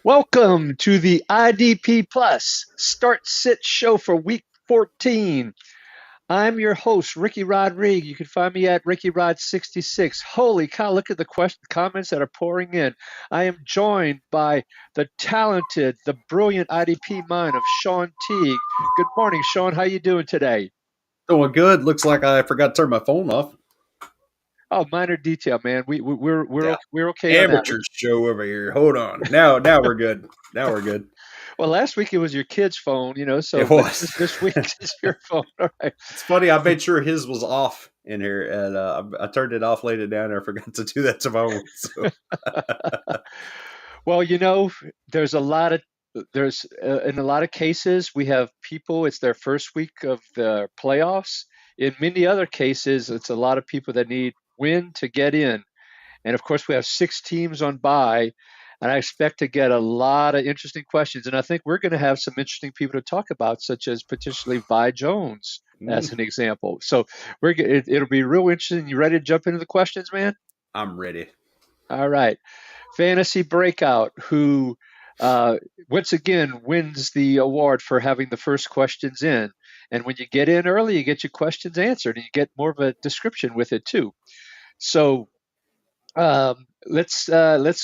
Welcome to the IDP Plus Start Sit Show for Week 14. I'm your host, Ricky Rodriguez. You can find me at RickyRod66. Holy cow, look at the comments that are pouring in. I am joined by the talented, the brilliant IDP mind of Sean Teague. Good morning, Sean. How you doing today? Doing good. Looks like I forgot to turn my phone off. Oh, minor detail, man. Yeah. We're okay on that. Amateur show over here. Hold on. Now we're good. Now we're good. Well, last week it was your kid's phone, It but was. this week is your phone. All right. It's funny. I made sure his was off in here, and I turned it off, laid it down, and I forgot to do that to my own. So. Well, there's a lot of there's in a lot of cases we have people. It's their first week of the playoffs. In many other cases, it's a lot of people that need win to get in. And of course, we have 6 teams on bye, and I expect to get a lot of interesting questions. And I think we're going to have some interesting people to talk about, such as potentially Vi Jones as an example. So it'll be real interesting. You ready to jump into the questions, man? I'm ready. All right. Fantasy Breakout, who once again wins the award for having the first questions in. And when you get in early, you get your questions answered, and you get more of a description with it too. So let's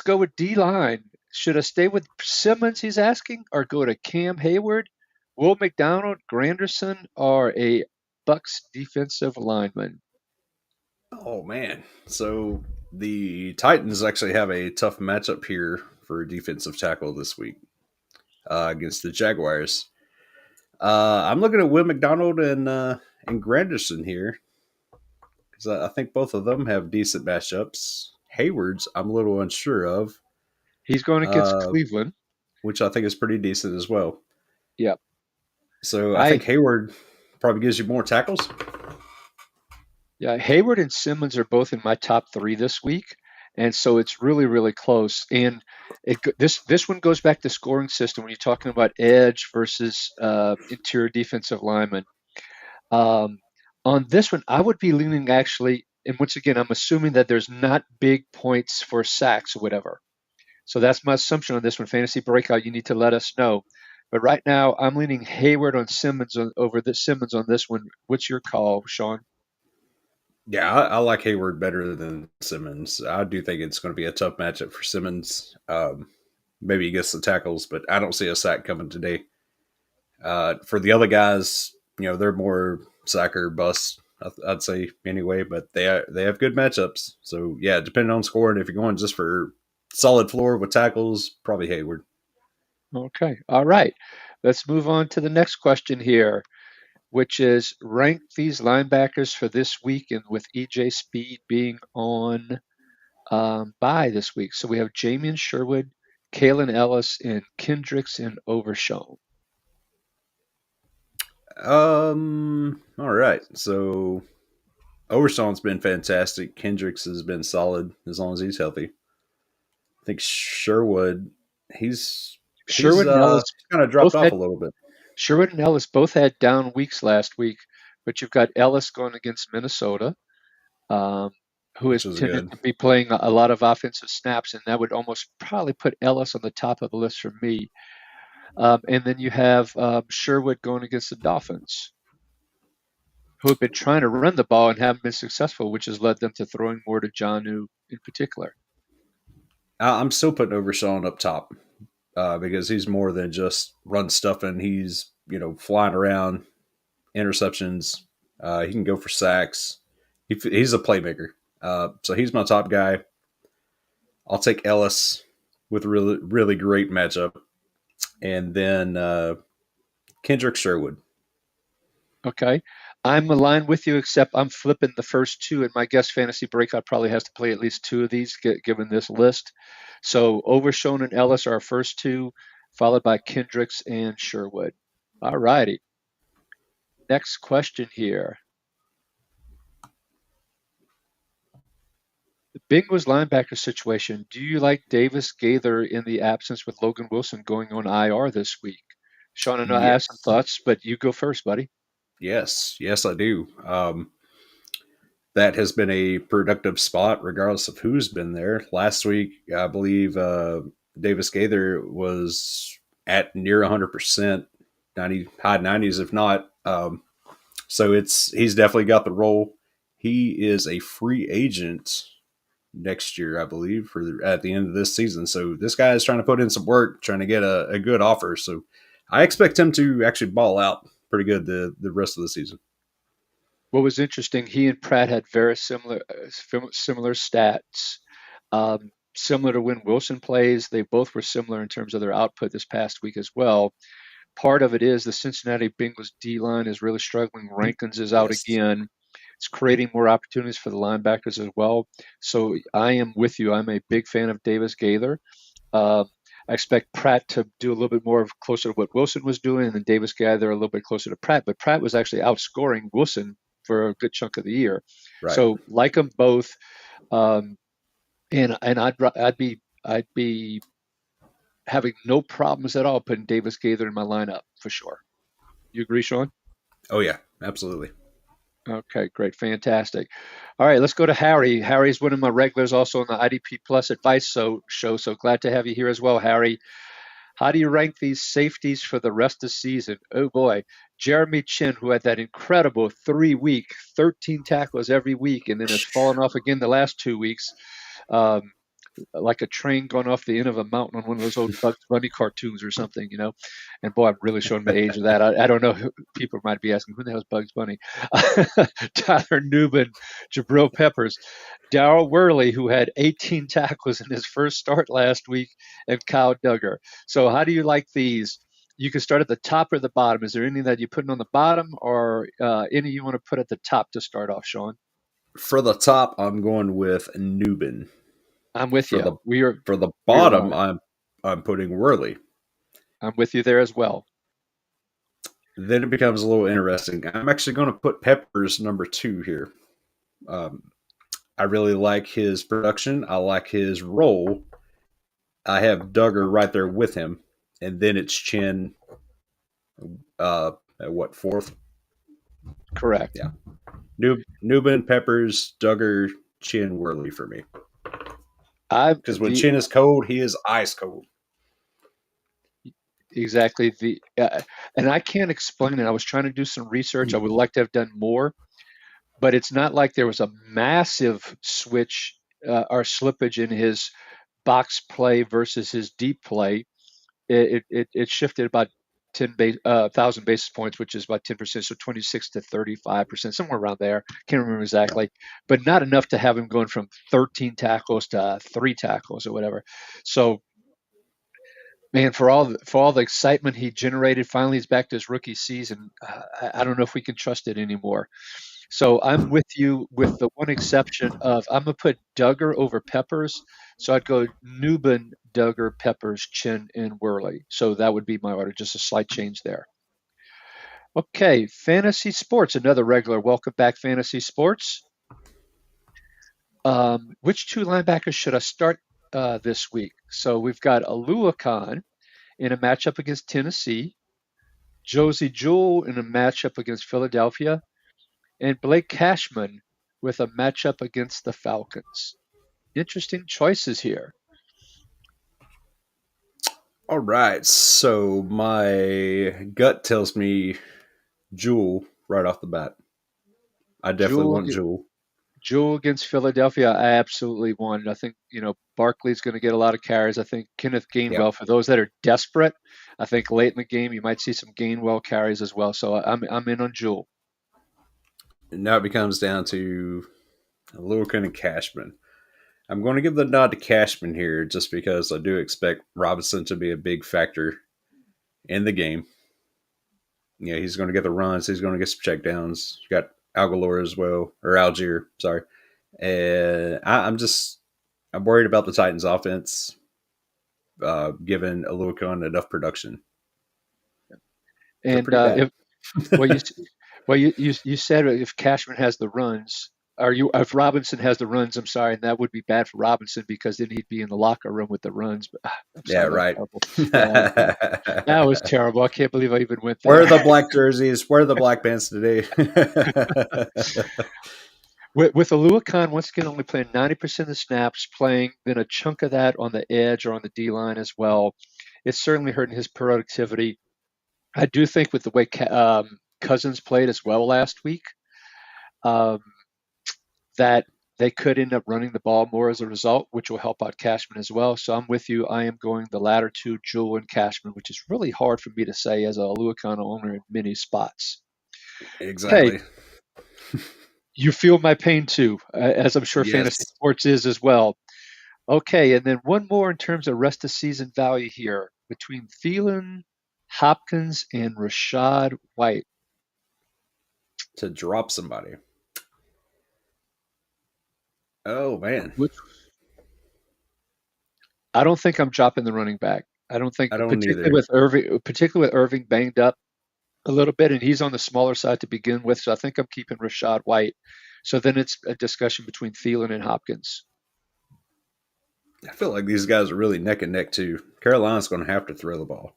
go with D line. Should I stay with Simmons? He's asking, or go to Cam Hayward, Will McDonald, Granderson, or a Bucks defensive lineman? Oh man. So the Titans actually have a tough matchup here for a defensive tackle this week against the Jaguars. I'm looking at Will McDonald and Granderson here because I think both of them have decent matchups. Hayward's I'm a little unsure of, He's going against uh, Cleveland. which I think is pretty decent as well. Yep. So I I think Hayward probably gives you more tackles. Yeah, Hayward and Simmons are both in my top 3 this week, and so it's really, really close. And this one goes back to scoring system when you're talking about edge versus interior defensive lineman. Um, on this one, I would be leaning actually, and once again, I'm assuming that there's not big points for sacks or whatever. So that's my assumption on this one. Fantasy Breakout, you need to let us know. But right now, I'm leaning Hayward on Simmons over the Simmons on this one. What's your call, Sean? Yeah, I like Hayward better than Simmons. I do think it's going to be a tough matchup for Simmons. Maybe he gets the tackles, but I don't see a sack coming today. For the other guys, they're more sack or bust, I'd say anyway. But they have good matchups. So yeah, depending on scoring, if you're going just for solid floor with tackles, probably Hayward. Okay. All right. Let's move on to the next question here, which is rank these linebackers for this week, and with EJ Speed being on bye this week. So we have Jamian Sherwood, Kalen Ellis, and Kendricks and Overshown. All right. So Overshown's been fantastic. Kendricks has been solid as long as he's healthy. I think Sherwood, he's Sherwood and Ellis kind of both dropped off had a little bit. Sherwood and Ellis both had down weeks last week, but you've got Ellis going against Minnesota, um, who Which has was tended good. to be playing a lot of offensive snaps, and that would almost probably put Ellis on the top of the list for me. And then you have Sherwood going against the Dolphins, who have been trying to run the ball and haven't been successful, which has led them to throwing more to Jonnu in particular. I'm still putting Overshawn up top because he's more than just run stuffing. He's flying around, interceptions. He can go for sacks. He's a playmaker. So he's my top guy. I'll take Ellis with a really really great matchup, and then Kendrick Sherwood. Okay. I'm aligned with you, except I'm flipping the first 2, and my guest fantasy breakout probably has to play at least 2 of these, given this list. So Overshown and Ellis are our first 2, followed by Kendricks and Sherwood. All righty. Next question here. The Bengals linebacker situation. Do you like Davis Gaither in the absence with Logan Wilson going on IR this week? Sean, I know I have some Yes, thoughts, but you go first, buddy. yes, I do. that has been a productive spot regardless of who's been there. Last week, I believe Davis Gaither was at near 100%, 90 high 90s if not. So he's definitely got the role. He is a free agent next year, I believe, at the end of this season. So this guy is trying to put in some work, trying to get a good offer. So I expect him to actually ball out pretty good the rest of the season. What was interesting, he and Pratt had very similar stats. Similar to when Wilson plays, they both were similar in terms of their output this past week as well. Part of it is the Cincinnati Bengals D line is really struggling. Rankins is out Yes. again. It's creating more opportunities for the linebackers as well. So I am with you. I'm a big fan of Davis Gaither. Uh, I expect Pratt to do a little bit more of closer to what Wilson was doing, and then Davis Gaither a little bit closer to Pratt. But Pratt was actually outscoring Wilson for a good chunk of the year. Right. So like them both, um, and I'd be having no problems at all putting Davis Gaither in my lineup for sure. You agree, Sean? Oh yeah, absolutely. Okay, great, fantastic. All right, let's go to Harry. Harry's one of my regulars, also on the IDP Plus Advice show. So glad to have you here as well, Harry. How do you rank these safeties for the rest of the season? Oh boy, Jeremy Chin, who had that incredible 3 week, 13 tackles every week, and then has fallen off again the last 2 weeks. Um, like a train going off the end of a mountain on one of those old Bugs Bunny cartoons or something, you know. And boy, I'm really showing my age of that. I don't know. People might be asking, who the hell is Bugs Bunny? Tyler Newman, Jabril Peppers, Darrell Worley, who had 18 tackles in his first start last week, and Kyle Duggar. So, how do you like these? You can start at the top or the bottom. Is there any that you're putting on the bottom, or any you want to put at the top to start off, Sean? For the top, I'm going with Newbin. I'm with For you. the We are for the we are bottom, aligned. I'm putting Worley. I'm with you there as well. Then it becomes a little interesting. I'm actually going to put Peppers number 2 here. Um, I really like his production. I like his role. I have Duggar right there with him, and then it's Chin. At what, fourth? Correct. Yeah, Newbin, Peppers, Duggar, Chin, Worley for me. I Because when the Chin is cold, he is ice cold. exactly the and I can't explain it. I was trying to do some research. I would like to have done more, but it's not like there was a massive switch or slippage in his box play versus his deep play. It shifted about 1,000 basis points, which is about 10%, so 26 to 35%, somewhere around there. Can't remember Yeah. exactly, but not enough to have him going from 13 tackles to 3 tackles or whatever. So, man, for all the excitement he generated, finally he's back to his rookie season. I don't know if we can trust it anymore. So I'm with you with the one exception of I'm gonna put Duggar over Peppers. So I'd go Newbin, Duggar, Peppers, Chin, and Worley. So that would be my order, just a slight change there. Okay, fantasy sports, another regular. Welcome back, fantasy sports. Which two linebackers should I start this week? So we've got Alua Khan in a matchup against Tennessee, Josie Jewell in a matchup against Philadelphia, and Blake Cashman with a matchup against the Falcons. Interesting choices here. All right. So my gut tells me Jewel right off the bat. I definitely Jewell, want Jewel. Jewell against Philadelphia, I absolutely want it. I think, Barkley's going to get a lot of carries. I think Kenneth Yep. Gainwell, for those that are desperate, I think late in the game you might see some Gainwell carries as well. So I'm in on Jewell. And now it becomes down to Lurkin and Cashman. I'm going to give the nod to Cashman here just because I do expect Robinson to be a big factor in the game. Yeah, he's going to get the runs. He's going to get some checkdowns. You got Algalore as well, or Algier, sorry. And I'm worried about the Titans' offense, given Alucon enough production. They're And pretty bad. if well, you said if Cashman has the runs, or you if Robinson has the runs, I'm sorry, and that would be bad for Robinson because then he'd be in the locker room with the runs. But I'm Yeah, sorry, that was right. terrible. Yeah, that was terrible. That was terrible. I can't believe I even went Where are there. the black jerseys? Where are the black pants today? With Aluakon once again only playing 90% of the snaps, playing then a chunk of that on the edge or on the D line as well, it's certainly hurting his productivity. I do think with the way Cousins played as well last week, um, that they could end up running the ball more as a result, which will help out Cashman as well. So I'm with you. I am going the latter two, Jewell and Cashman, which is really hard for me to say as a Aluakon owner in many spots. Okay, Exactly. you feel my pain too, as I'm sure fantasy Yes. sports is as well. Okay, and then one more in terms of rest of season value here between Thielen, Hopkins, and Rashad White. To drop somebody. Oh man, Which I don't think I'm dropping the running back. I don't think, I don't either. particularly with Irving banged up a little bit, and he's on the smaller side to begin with. So I think I'm keeping Rashad White. So then it's a discussion between Thielen and Hopkins. I feel like these guys are really neck and neck too. Carolina's going to have to throw the ball.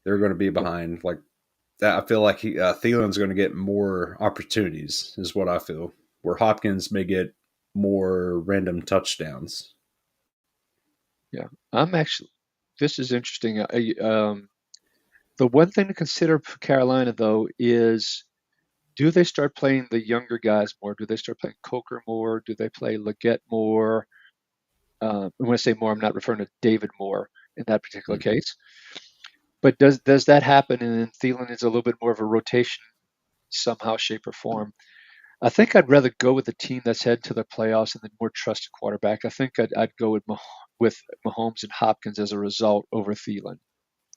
They're going to be Yeah, behind. Like that, I feel like Thielen's going to get more opportunities. Is what I feel. Where Hopkins may get more random touchdowns. yeah. I'm actually. This is interesting. The one thing to consider for Carolina though is do they start playing the younger guys more? Do they start playing Coker more? Do they play Leggett more? When I say more, I'm not referring to David Moore in that particular Mm-hmm. case. But does that happen? And then Thielen is a little bit more of a rotation somehow, shape, or form. I think I'd rather go with the team that's headed to the playoffs and the more trusted quarterback. I think I'd go with Mahomes and Hopkins as a result over Thielen.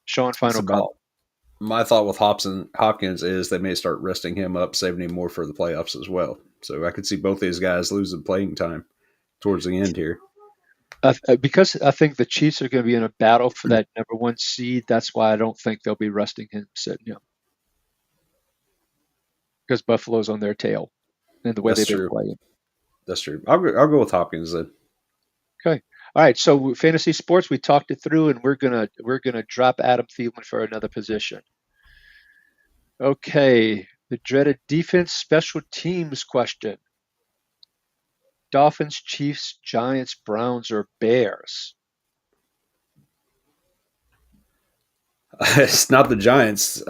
Sean, final So call. my thought with Hopkins is they may start resting him up, saving him more for the playoffs as well. So I could see both these guys losing playing time towards the end here. Because I think the Chiefs are going to be in a battle for that number one seed. That's why I don't think they'll be resting him, sitting him, because Buffalo's on their tail and the way That's they've been true. playing. That's true. I'll go with Hopkins then. Okay. All right. So fantasy sports, we talked it through, and we're gonna drop Adam Thielen for another position. Okay. The dreaded defense special teams question: Dolphins, Chiefs, Giants, Browns, or Bears? It's not the Giants.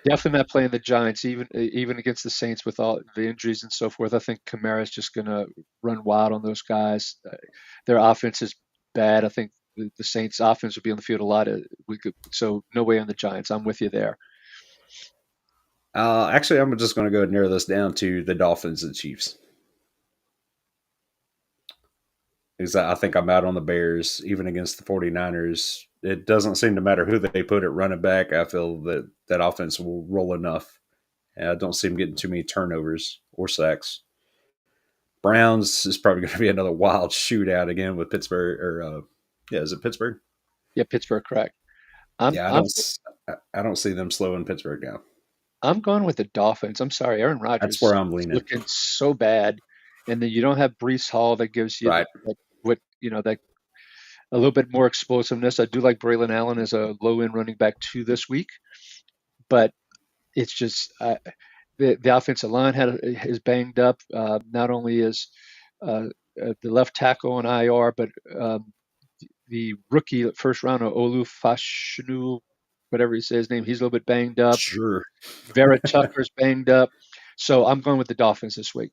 Definitely not playing the Giants, even against the Saints with all the injuries and so forth. I think Kamara's just gonna run wild on those guys. Their offense is bad. I think the Saints' offense will be on the field a lot. So no way on the Giants. I'm with you there. Actually, I'm just going to go and narrow this down to the Dolphins and Chiefs. Because I think I'm out on the Bears, even against the 49ers. It doesn't seem to matter who they put at running back. I feel that that offense will roll enough. And I don't see them getting too many turnovers or sacks. Browns is probably going to be another wild shootout again with Pittsburgh. Yeah, is it Pittsburgh? Yeah, Pittsburgh, correct. I'm Yeah, I'm I don't see them slowing Pittsburgh down. I'm going with the Dolphins. I'm sorry, Aaron That's where Rodgers I'm is leaning. looking so bad, and then you don't have Brees Hall that gives you Right. that a little bit more explosiveness. I do like Braylon Allen as a low end running back too this week, but it's just the offensive line is banged up. Not only is the left tackle on IR, but the rookie first round of Olu Fashanu, whatever he says his name, he's a little bit banged up. Sure. Vera Tucker's banged up. So I'm going with the Dolphins this week.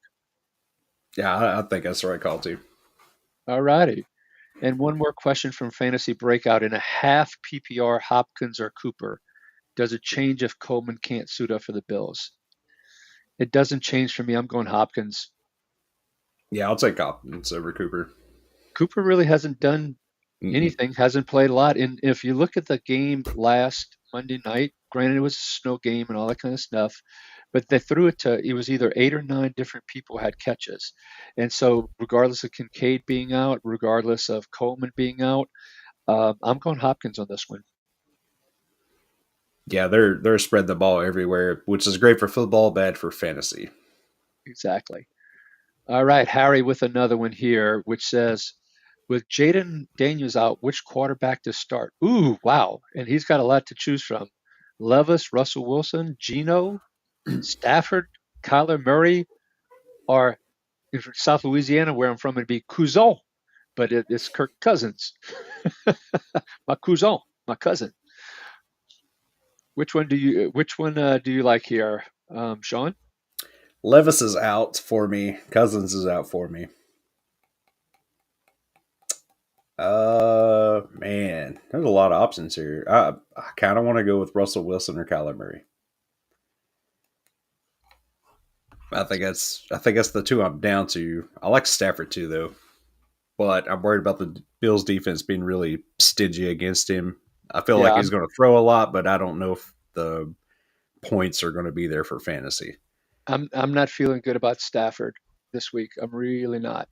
Yeah, I think that's the right call too. All righty. And one more question from Fantasy Breakout. In a half PPR, Hopkins or Cooper, does it change if Coleman can't suit up for the Bills? It doesn't change for me. I'm going Hopkins. Yeah, I'll take Hopkins over Cooper. Cooper really hasn't done Mm-mm. anything, hasn't played a lot. And if you look at the game last Monday night, granted it was a snow game and all that kind of stuff, but they threw it to, it was either eight or nine different people had catches. And so, regardless of Kincaid being out, regardless of Coleman being out, I'm going Hopkins on this one. Yeah, they're spreading the ball everywhere, which is great for football, bad for fantasy. Exactly. All right, Harry with another one here, which says, with Jaden Daniels out, which quarterback to start? Ooh, wow. And he's got a lot to choose from. Levis, Russell Wilson, Geno, Stafford. Kyler Murray, or in South Louisiana, where I'm from, it'd be Cousin, but it's Kirk Cousins. My cousin, my cousin. Which one do you like here, Sean? Levis is out for me. Cousins is out for me. Man, there's a lot of options here. I kind of want to go with Russell Wilson or Kyler Murray. I think that's the two I'm down to. I like Stafford too, though, but I'm worried about the Bills' defense being really stingy against him. I feel Yeah, like he's going to throw a lot, but I don't know if the points are going to be there for fantasy. I'm not feeling good about Stafford this week. I'm really not.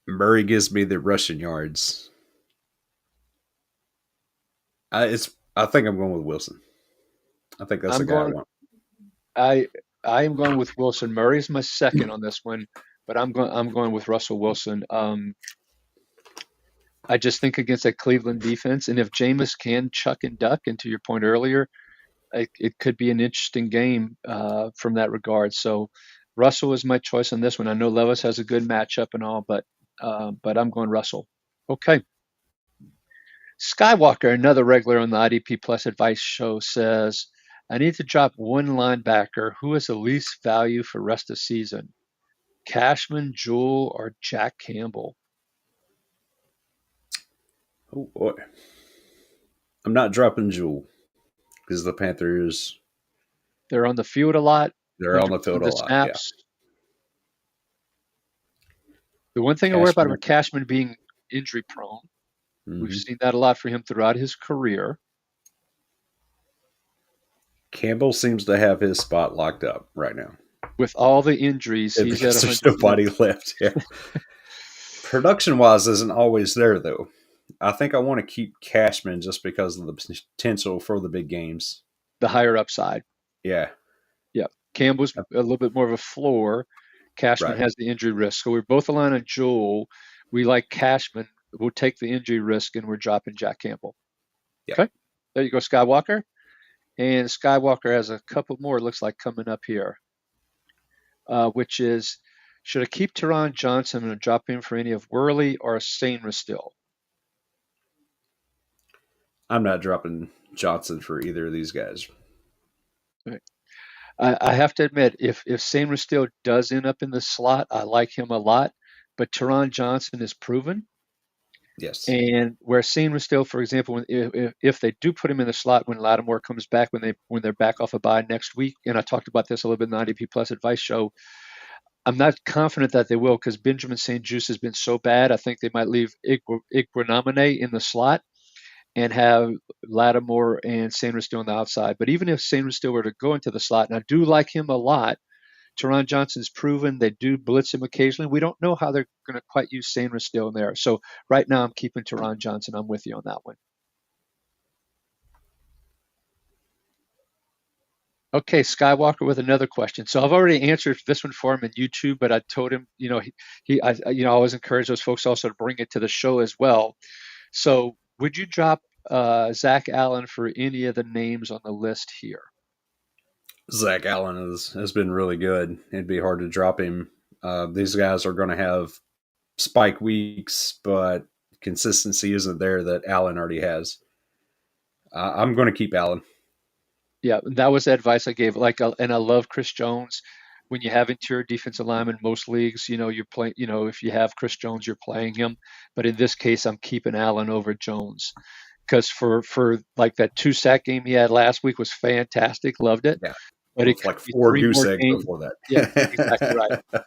Murray gives me the rushing yards. I think I'm going with Wilson. I think that's the I'm guy I going. want. I I am going with Wilson. Murray's my second on this one, but I'm going with Russell Wilson. I just think against that Cleveland defense, and if Jameis can chuck and duck, and to your point earlier, it could be an interesting game from that regard. So Russell is my choice on this one. I know Levis has a good matchup and all, but I'm going Russell. Okay. Skywalker, another regular on the IDP Plus Advice show, says, I need to drop one linebacker. Who has the least value for rest of season? Cashman, Jewell, or Jack Campbell? Oh boy, I'm not dropping Jewel because the Panthers They're on the field a lot, they're on the 100% field of a the lot. Yeah, snaps. The one thing I worry about Cashman. with Cashman being injury prone, we've Hmm. seen that a lot for him throughout his career. Campbell seems to have his spot locked up right now. With all the injuries, he's at Because there's 100%. nobody left. Yeah. Production wise isn't always there though. I think I want to keep Cashman just because of the potential for the big games. The higher upside. Yeah, Yeah. Campbell's a little bit more of a floor. Cashman right. has the injury risk. So we're both aligned on Joel. We like Cashman. We'll take the injury risk and we're dropping Jack Campbell. Yeah. Okay. There you go, Skywalker. And Skywalker has a couple more, it looks like, coming up here, which is should I keep Teron Johnson and drop him for any of Worley or Sainra still? I'm not dropping Johnson for either of these guys. Right. I have to admit, if Sainra still does end up in the slot, I like him a lot. But Teron Johnson is proven. Yes. And where Sainra still, for example, if they do put him in the slot when Lattimore comes back, when they're back off a bye next week, and I talked about this a little bit in the IDP Plus Advice show, I'm not confident that they will because Benjamin St. Juste has been so bad. I think they might leave Iguanamane in the slot and have Lattimore and Sanders still on the outside. But even if Sanders still were to go into the slot, and I do like him a lot, Teron Johnson's proven they do blitz him occasionally. We don't know how they're going to quite use Sanders still in there. So right now I'm keeping Teron Johnson. I'm with you on that one. Okay, Skywalker with another question. So I've already answered this one for him in YouTube, but I told him, I always encourage those folks also to bring it to the show as well. So would you drop Zach Allen for any of the names on the list here? Zach Allen has been really good. It'd be hard to drop him. These guys are going to have spike weeks, but consistency isn't there that Allen already has. I'm going to keep Allen. Yeah, that was the advice I gave. And I love Chris Jones. When you have interior defensive linemen, most leagues, you're playing. If you have Chris Jones, you're playing him. But in this case, I'm keeping Allen over Jones because for like that 2 sack game he had last week was fantastic. Loved it. Yeah, But it with could like be four three goose more eggs games. before Yeah, exactly right. that.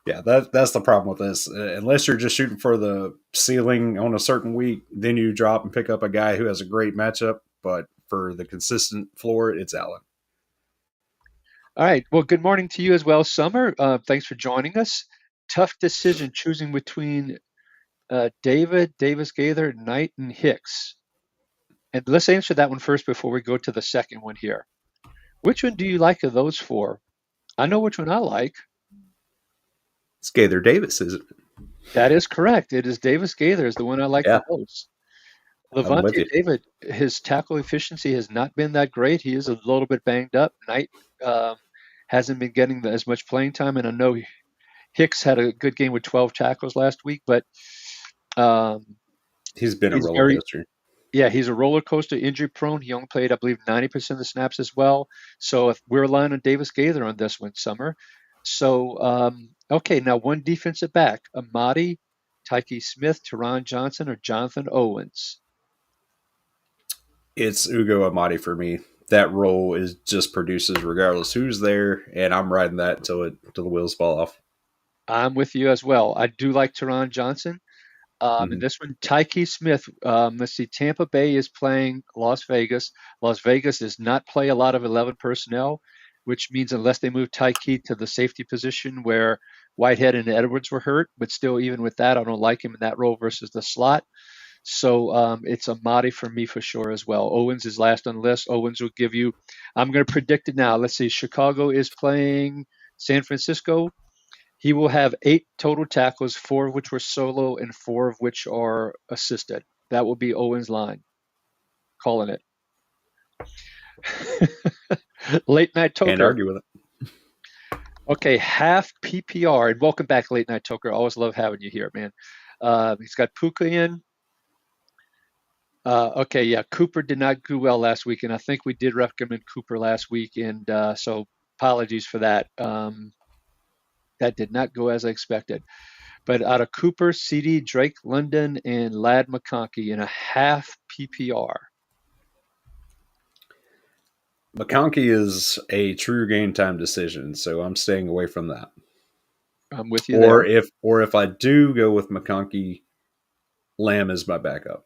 Yeah, that's the problem with this. Unless you're just shooting for the ceiling on a certain week, then you drop and pick up a guy who has a great matchup. But for the consistent floor, it's Allen. All right. Well, good morning to you as well, Summer. Thanks for joining us. Tough decision choosing between David, Davis Gaither, Knight, and Hicks. And let's answer that one first before we go to the second one here. Which one do you like of those four? I know which one I like. It's Gaither Davis, isn't it? That is correct. It is Davis Gaither is the one I like the Yeah, most. I'm with Levante you. David, his tackle efficiency has not been that great. He is a little bit banged up. Knight um, hasn't been getting as much playing time. And I know Hicks had a good game with 12 tackles last week, but um, He's been a he's roller very, coaster. yeah, he's a roller coaster, injury prone. He only played, I believe, 90% of the snaps as well. So if we're relying on Davis Gaither on this one, Summer. So, okay, now one defensive back, Amadi, Tyke Smith, Teron Johnson, or Jonathan Owens. It's Ugo Amadi for me. That role is just produces regardless who's there, and I'm riding that until the wheels fall off. I'm with you as well. I do like Teron Johnson. And Hmm. this one, Tyke Smith. Let's see, Tampa Bay is playing Las Vegas. Las Vegas does not play a lot of 11 personnel, which means unless they move Tyke to the safety position where Whitehead and Edwards were hurt, but still, even with that, I don't like him in that role versus the slot. So it's a Amadi for me for sure as well. Owens is last on the list. Owens will give you, I'm going to predict it now. Let's see, Chicago is playing San Francisco. He will have 8 total tackles, 4 of which were solo and 4 of which are assisted. That will be Owens' line. Calling it. Late Night Can't Toker. argue with it. Okay, half PPR. And welcome back, Late Night Toker. Always love having you here, man. He's got Puka in. Okay, yeah, Cooper did not do well last week, and I think we did recommend Cooper last week, and so apologies for that. That did not go as I expected. But out of Cooper, CD, Drake London, and Lad McConkey in a half PPR. McConkey is a true game time decision, so I'm staying away from that. I'm with you there. Or if I do go with McConkey, Lamb is my backup.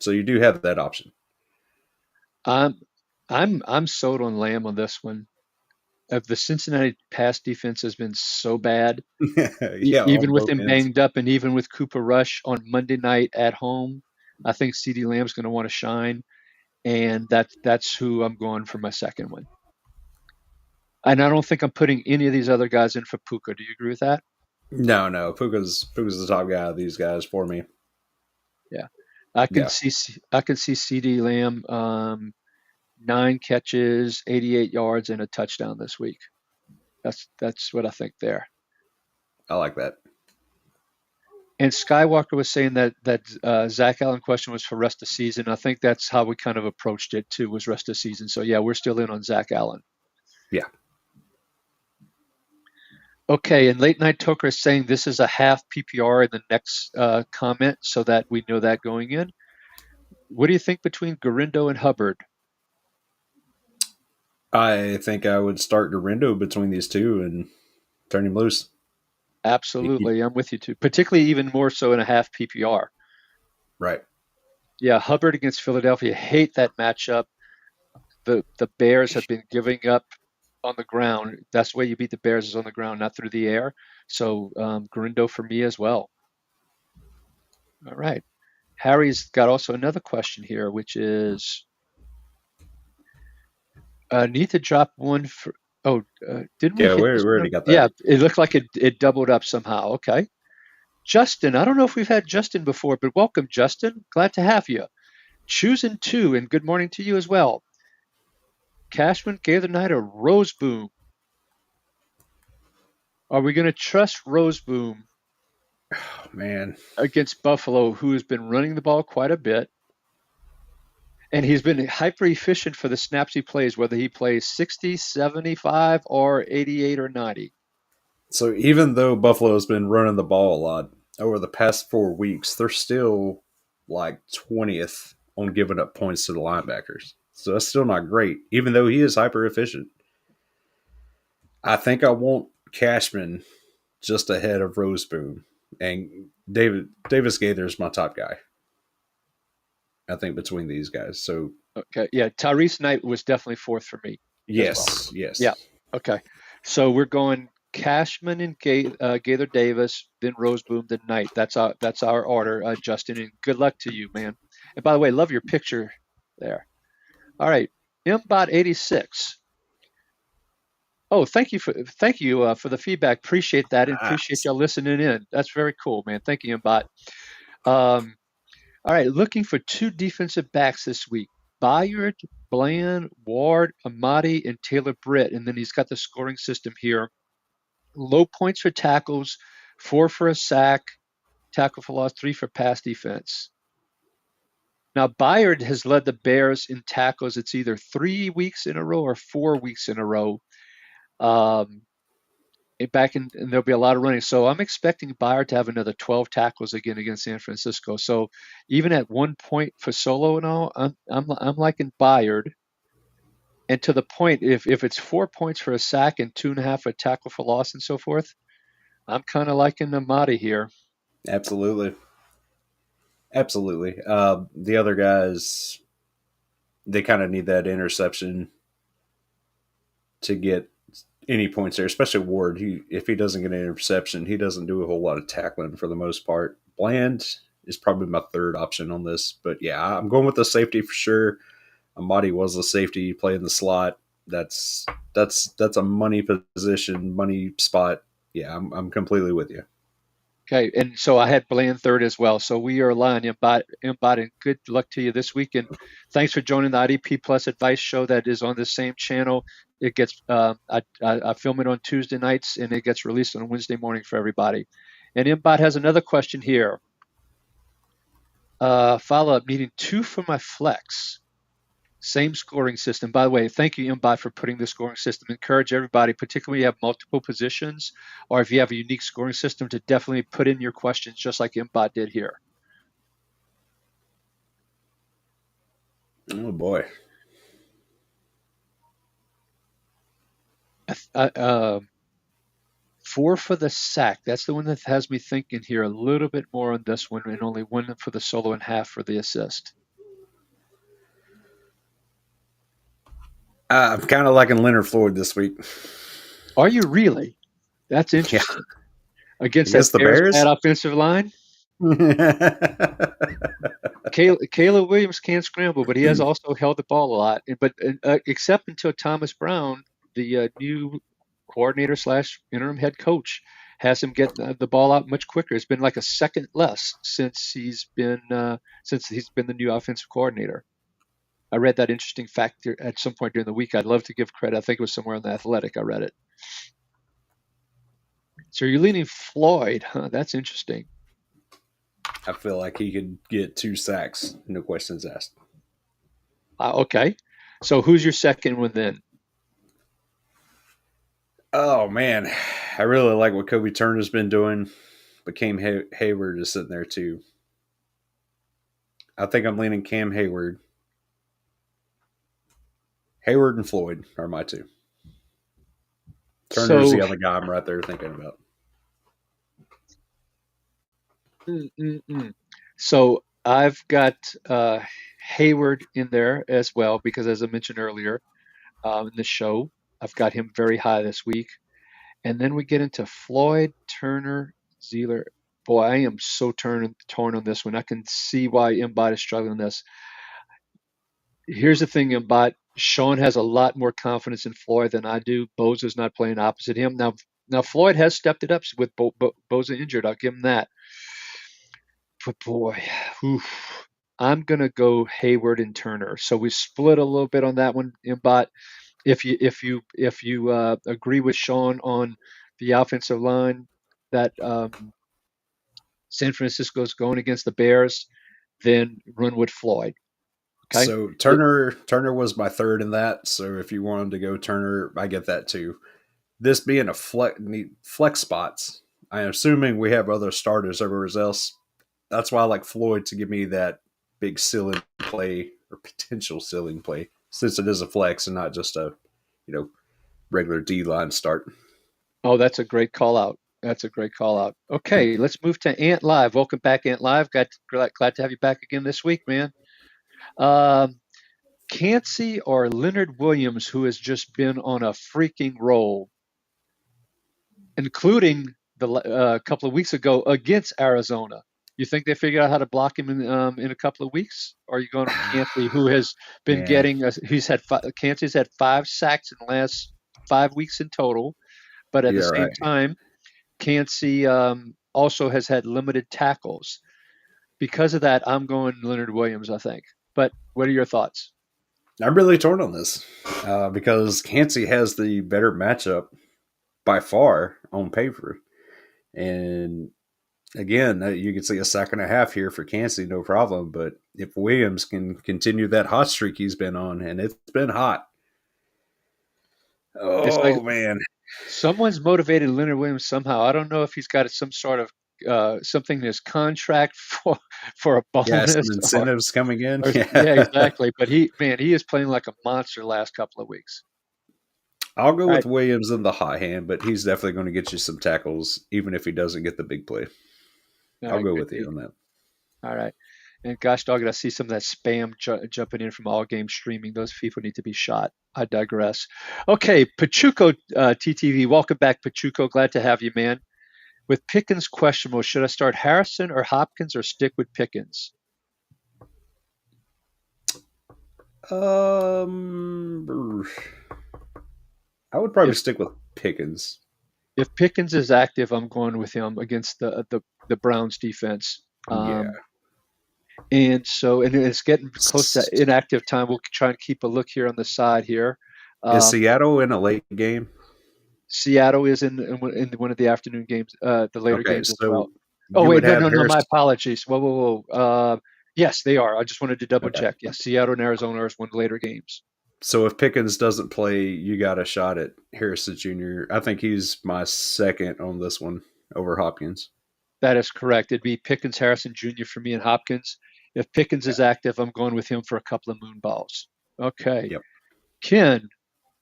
So you do have that option. I'm I'm sold on Lamb on this one. The Cincinnati pass defense has been so bad, Yeah, even on with both him ends. banged up, and even with Cooper Rush on Monday night at home. I think CD Lamb's going to want to shine, and that's who I'm going for my second one. And I don't think I'm putting any of these other guys in for Puka. Do you agree with that? No. Puka's the top guy of these guys for me. Yeah, I can Yeah, see I can see CD Lamb 9 catches, 88 yards, and a touchdown this week. That's what I think there. I like that. And Skywalker was saying that Zach Allen question was for rest of season. I think that's how we kind of approached it too, was rest of season. So yeah, we're still in on Zach Allen. Yeah. Okay, and Late Night Toker is saying this is a half PPR in the next comment, so that we know that going in. What do you think between Garindo and Hubbard? I think I would start Dorindo between these two and turn him loose. Absolutely, I'm with you too. Particularly even more so in a half PPR. Right. Yeah, Hubbard against Philadelphia. Hate that matchup. The Bears have been giving up on the ground. That's the way you beat the Bears is on the ground, not through the air. So Garindo for me as well. All right. Harry's got also another question here, which is need to drop one for. Oh, didn't we Yeah, hit we this already one? got that. Yeah, it looked like it doubled up somehow. Okay. Justin, I don't know if we've had Justin before, but welcome, Justin. Glad to have you. Choosing two, and good morning to you as well. Cashman, Gaither Knight, or Roseboom? Are we going to trust Roseboom Oh, man. against Buffalo, who has been running the ball quite a bit? And he's been hyper efficient for the snaps he plays, whether he plays 60, 75, or 88 or 90. So even though Buffalo's been running the ball a lot over the past 4 weeks, they're still like 20th on giving up points to the linebackers. So that's still not great, even though he is hyper efficient. I think I want Cashman just ahead of Roseboom. And Davis Gaither is my top guy. I think between these guys. So Okay, yeah, Tyrese Knight was definitely fourth for me as well. yes, Yeah, yes. okay. So we're going Cashman and Gaither Davis, then Roseboom, then Knight. That's our order, Justin. And good luck to you, man. And by the way, love your picture there. All right, Mbot 86. Oh, thank you for the feedback. Appreciate that, and appreciate Nice. y'all listening in. That's very cool, man. Thank you, Mbot. Um, all right, looking for two defensive backs this week. Bayard Bland, Ward, Amati, and Taylor Britt. And then he's got the scoring system here. Low points for tackles, 4 for a sack, tackle for loss, 3 for pass defense. Now, Byard has led the Bears in tackles. It's either 3 weeks in a row or 4 weeks in a row. Um, and there'll be a lot of running. So I'm expecting Byard to have another 12 tackles again against San Francisco. So even at 1 point for Solo and all, I'm liking Byard. And to the point, if it's 4 points for a sack and 2.5 for a tackle for loss and so forth, I'm kind of liking Amati here. Absolutely. Absolutely. The other guys, they kind of need that interception to get any points there, especially Ward. If he doesn't get an interception, he doesn't do a whole lot of tackling for the most part. Bland is probably my third option on this, but yeah, I'm going with the safety for sure. Amadi was a safety, playing the slot. That's a money position, money spot. Yeah, I'm completely with you. Okay, and so I had Bland third as well. So we are aligned. Embodied. Good luck to you this week, and thanks for joining the IDP Plus Advice Show that is on the same channel. It gets I film it on Tuesday nights, and it gets released on Wednesday morning for everybody. And Embod has another question here. Follow up: needing 2 for my flex. Same scoring system. By the way, thank you, Embot, for putting the scoring system. Encourage everybody, particularly if you have multiple positions or if you have a unique scoring system, to definitely put in your questions just like Embot did here. Oh boy. 4 for the sack. That's the one that has me thinking here a little bit more on this one, and only 1 for the solo and half for the assist. I'm kind of liking Leonard Floyd this week. Are you really? That's Yeah. interesting. Against that Against the Bears? bad offensive line? Caleb Williams can scramble, but he has also held the ball a lot. But except until Thomas Brown, the new coordinator slash interim head coach, has him get the ball out much quicker. It's been like a second less since he's been the new offensive coordinator. I read that interesting fact at some point during the week. I'd love to give credit. I think it was somewhere in the Athletic. I read it. So you're leaning Floyd, huh? That's interesting. I feel like he could get 2 sacks, no questions asked. Okay. So who's your second one then? Oh man, I really like what Kobe Turner's been doing, but Cam Hayward is sitting there too. I think I'm leaning Cam Hayward. Hayward and Floyd are my 2. Turner's the other guy I'm right there thinking about. So I've got Hayward in there as well because, as I mentioned earlier in the show, I've got him very high this week. And then we get into Floyd, Turner, Zeeler. Boy, I am so torn on this one. I can see why Mbot is struggling on this. Here's the thing, Mbot. Sean has a lot more confidence in Floyd than I do. Boza's not playing opposite him. Now Floyd has stepped it up with Boza injured. I'll give him that. But boy, I'm gonna go Hayward and Turner. So we split a little bit on that one, Mbot. If you agree with Sean on the offensive line that San Francisco is going against the Bears, then run with Floyd. Okay. So Turner was my third in that. So if you wanted to go Turner, I get that too. This being a flex spots, I'm assuming we have other starters everywhere else. That's why I like Floyd to give me that big ceiling play or potential ceiling play, since it is a flex and not just a regular D line start. Oh, that's a great call out. That's a great call out. Okay, let's move to Ant Live. Welcome back, Ant Live. Glad to have you back again this week, man. Cansey or Leonard Williams, who has just been on a freaking roll, including a couple of weeks ago against Arizona. You think they figured out how to block him in a couple of weeks? Or are you going to Cansey, who has been Cansey's had 5 sacks in the last 5 weeks in total, but at the same time, Cansey also has had limited tackles. Because of that, I'm going Leonard Williams, I think. But what are your thoughts? I'm really torn on this because Kancey has the better matchup by far on paper. And again, you can see a sack and a half here for Kancey, no problem. But if Williams can continue that hot streak he's been on, and it's been hot, It's like oh man, someone's motivated Leonard Williams somehow. I don't know if he's got some sort of something in his contract for a yeah, bonus some incentives coming in. or yeah, Yeah, exactly. But he is playing like a monster last couple of weeks. I'll go All right, with Williams in the hot hand, but he's definitely going to get you some tackles, even if he doesn't get the big play. all I'll right, go good with you deal. on that. All right. And gosh dog it, I see some of that spam jumping in from all game streaming. Those people need to be shot. I digress. Okay, Pachuco TTV, welcome back, Pachuco. Glad to have you, man. With Pickens questionable, should I start Harrison or Hopkins or stick with Pickens? Um, I would probably If stick with Pickens. if Pickens is active, I'm going with him against the Browns defense. Yeah. And it's getting close to inactive time. We'll try and keep a look here on the side here. Is Um, Seattle in a late game? Seattle is in one of the afternoon games, the later Okay, games as well. so Oh you wait, would no, have no, no. Harris. My apologies. Whoa, whoa, whoa. Yes, they are. I just wanted to double Okay. check. Yes, Seattle and Arizona are one of the later games. So if Pickens doesn't play, you got a shot at Harrison Jr. I think he's my second on this one over Hopkins. That is correct. It'd be Pickens, Harrison Jr. for me and Hopkins. If Pickens Yeah. is active, I'm going with him for a couple of moon balls. Okay. Yep. Ken,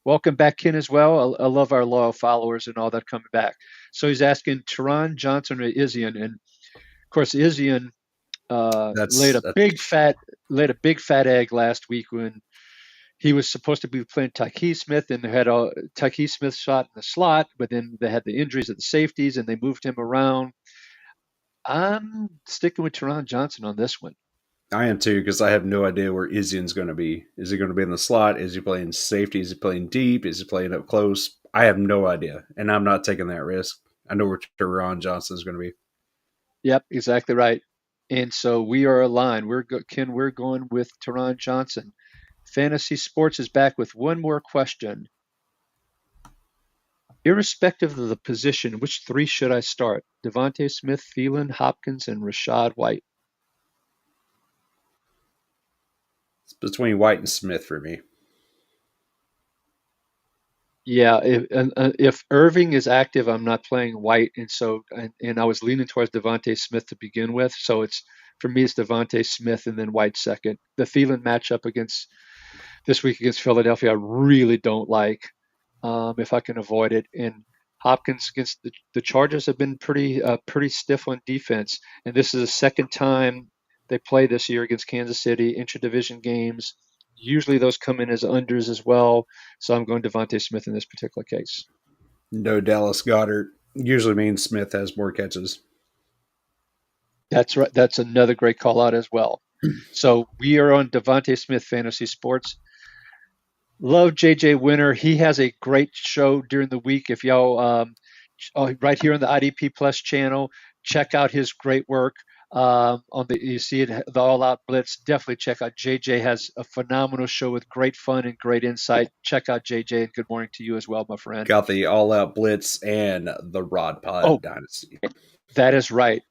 welcome back, Ken, as well. I love our loyal followers and all that coming back. So he's asking Teron Johnson or Izian, and of course Izian That's laid a big fat egg last week when he was supposed to be playing Tyke Smith, and they had a Tyke Smith shot in the slot, but then they had the injuries of the safeties, and they moved him around. I'm sticking with Teron Johnson on this one. I am too because I have no idea where Izian's going to be. Is he going to be in the slot? Is he playing safety? Is he playing deep? Is he playing up close? I have no idea, and I'm not taking that risk. I know where Teron Johnson is going to be. Yep, exactly right. And so we are aligned. Ken. We're going with Teron Johnson. Fantasy Sports is back with one more question. Irrespective of the position, which three should I start? Devontae Smith, Thielen, Hopkins, and Rashad White. It's between White and Smith for me. Yeah, if Irving is active, I'm not playing White, and I was leaning towards Devontae Smith to begin with. So it's for me, it's Devontae Smith and then White second. The Thielen matchup against this week against Philadelphia, I really don't like if I can avoid it. And Hopkins against the Chargers have been pretty stiff on defense, and this is the second time they play this year against Kansas City interdivision games. Usually those come in as unders as well, so I'm going Devontae Smith in this particular case. No Dallas Goddard usually means Smith has more catches. That's right. That's another great call out as well. So we are on Devontae Smith Fantasy Sports. Love JJ Winter. He has a great show during the week. If y'all right here on the IDP Plus channel, check out his great work. On the you see it the All Out Blitz. Definitely check out JJ has a phenomenal show with great fun and great insight. Check out JJ and good morning to you as well, my friend. Got the All Out Blitz and the Rod Oh, Pod Dynasty. that is right.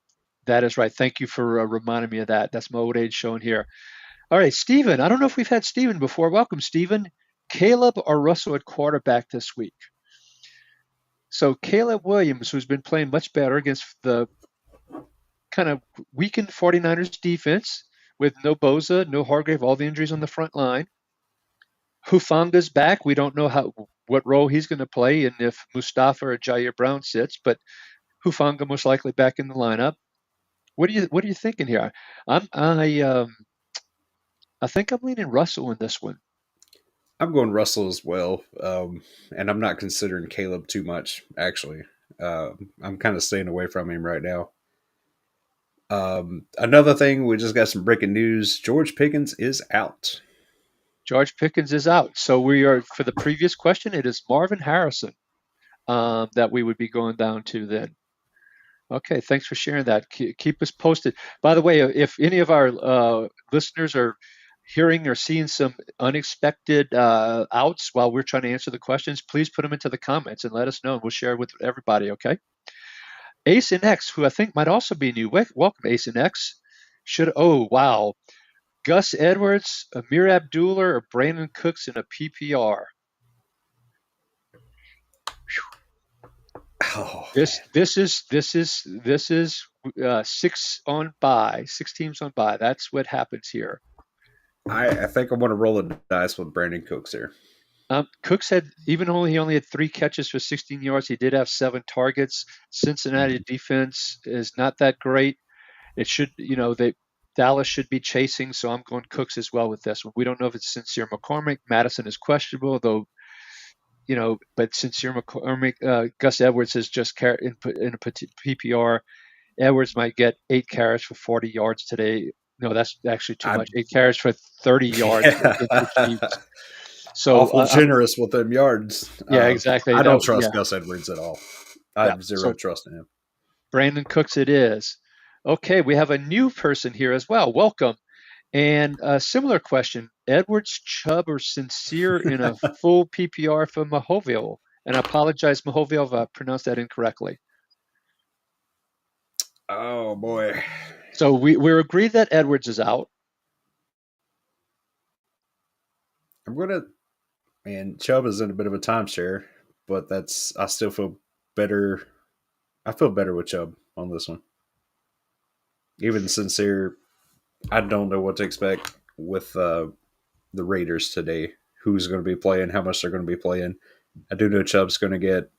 That is right. Thank you for reminding me of that. That's my old age showing here. All right, Steven. I don't know if we've had Steven before. Welcome, Steven. Caleb or Russell at quarterback this week? So Caleb Williams, who's been playing much better against the kind of weakened 49ers defense with no Boza, no Hargrave, all the injuries on the front line. Hufanga's back. We don't know what role he's going to play and if Mustafa or Jair Brown sits, but Hufanga most likely back in the lineup. What are you thinking here? I'm I think I'm leaning Russell in this one. I'm going Russell as well, and I'm not considering Caleb too much. Actually, I'm kind of staying away from him right now. Another thing, we just got some breaking news: George Pickens is out. George Pickens is out. So we are for the previous question. It is Marvin Harrison that we would be going down to then. Okay, thanks for sharing that. Keep us posted. By the way, if any of our listeners are hearing or seeing some unexpected outs while we're trying to answer the questions, please put them into the comments and let us know, and we'll share it with everybody, okay? Ace and X, who I think might also be new. Welcome, Ace and X. Oh, wow. Gus Edwards, Amir Abdullah, or Brandon Cooks in a PPR. Oh, This is 6 teams on bye. That's what happens here. I think I want to roll the dice with Brandon Cooks here. Cooks had, even though he only had 3 catches for 16 yards, he did have 7 targets. Cincinnati defense is not that great. It should, Dallas should be chasing, so I'm going Cooks as well with this one. We don't know if it's Sincere McCormick. Madison is questionable, though. But Sincere McCormick, Gus Edwards is just in a PPR. Edwards might get 8 carries for 40 yards today. No, that's actually too much. 8 carries for 30 yards against the Chiefs. So awful generous with them yards. Yeah, exactly. I don't trust Gus Edwards at all. I have zero So trust in him. Brandon Cooks it is. Okay, we have a new person here as well. Welcome. And a similar question, Edwards, Chubb, or Sincere in a full PPR for Mahoville? And I apologize, Mahoville, if I pronounced that incorrectly. Oh, boy. So we're agreed that Edwards is out. I'm going to, man, Chubb is in a bit of a timeshare, but I still feel better. I feel better with Chubb on this one. Even Sincere, I don't know what to expect with the Raiders today. Who's going to be playing, how much they're going to be playing. I do know Chubb's going to get,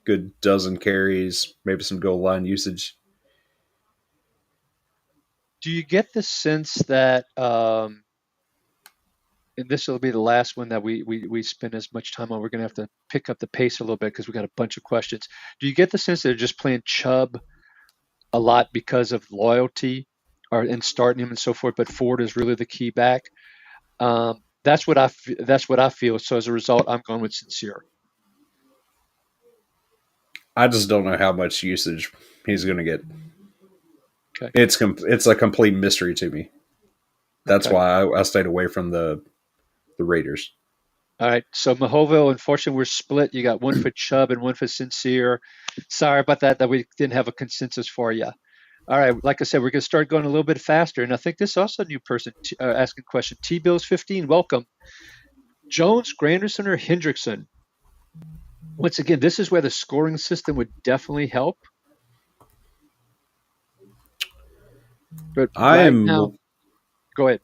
good dozen carries, maybe some goal line usage. Do you get the sense that, and this will be the last one that we spend as much time on, we're going to have to pick up the pace a little bit because we got a bunch of questions. Do you get the sense that they're just playing Chubb a lot because of loyalty and starting him and so forth, but Ford is really the key back? That's what I feel. So as a result, I'm going with Sincere. I just don't know how much usage he's going to get. Okay. It's a complete mystery to me. That's why I stayed away from the Raiders. All right. So Mahoville, unfortunately, we're split. You got one for Chubb and one for Sincere. Sorry about that we didn't have a consensus for you. All right. Like I said, we're going to start going a little bit faster. And I think this is also a new person asking a question. T-Bills 15, welcome. Jones, Granderson, or Hendrickson? Once again, this is where the scoring system would definitely help. But now, go ahead.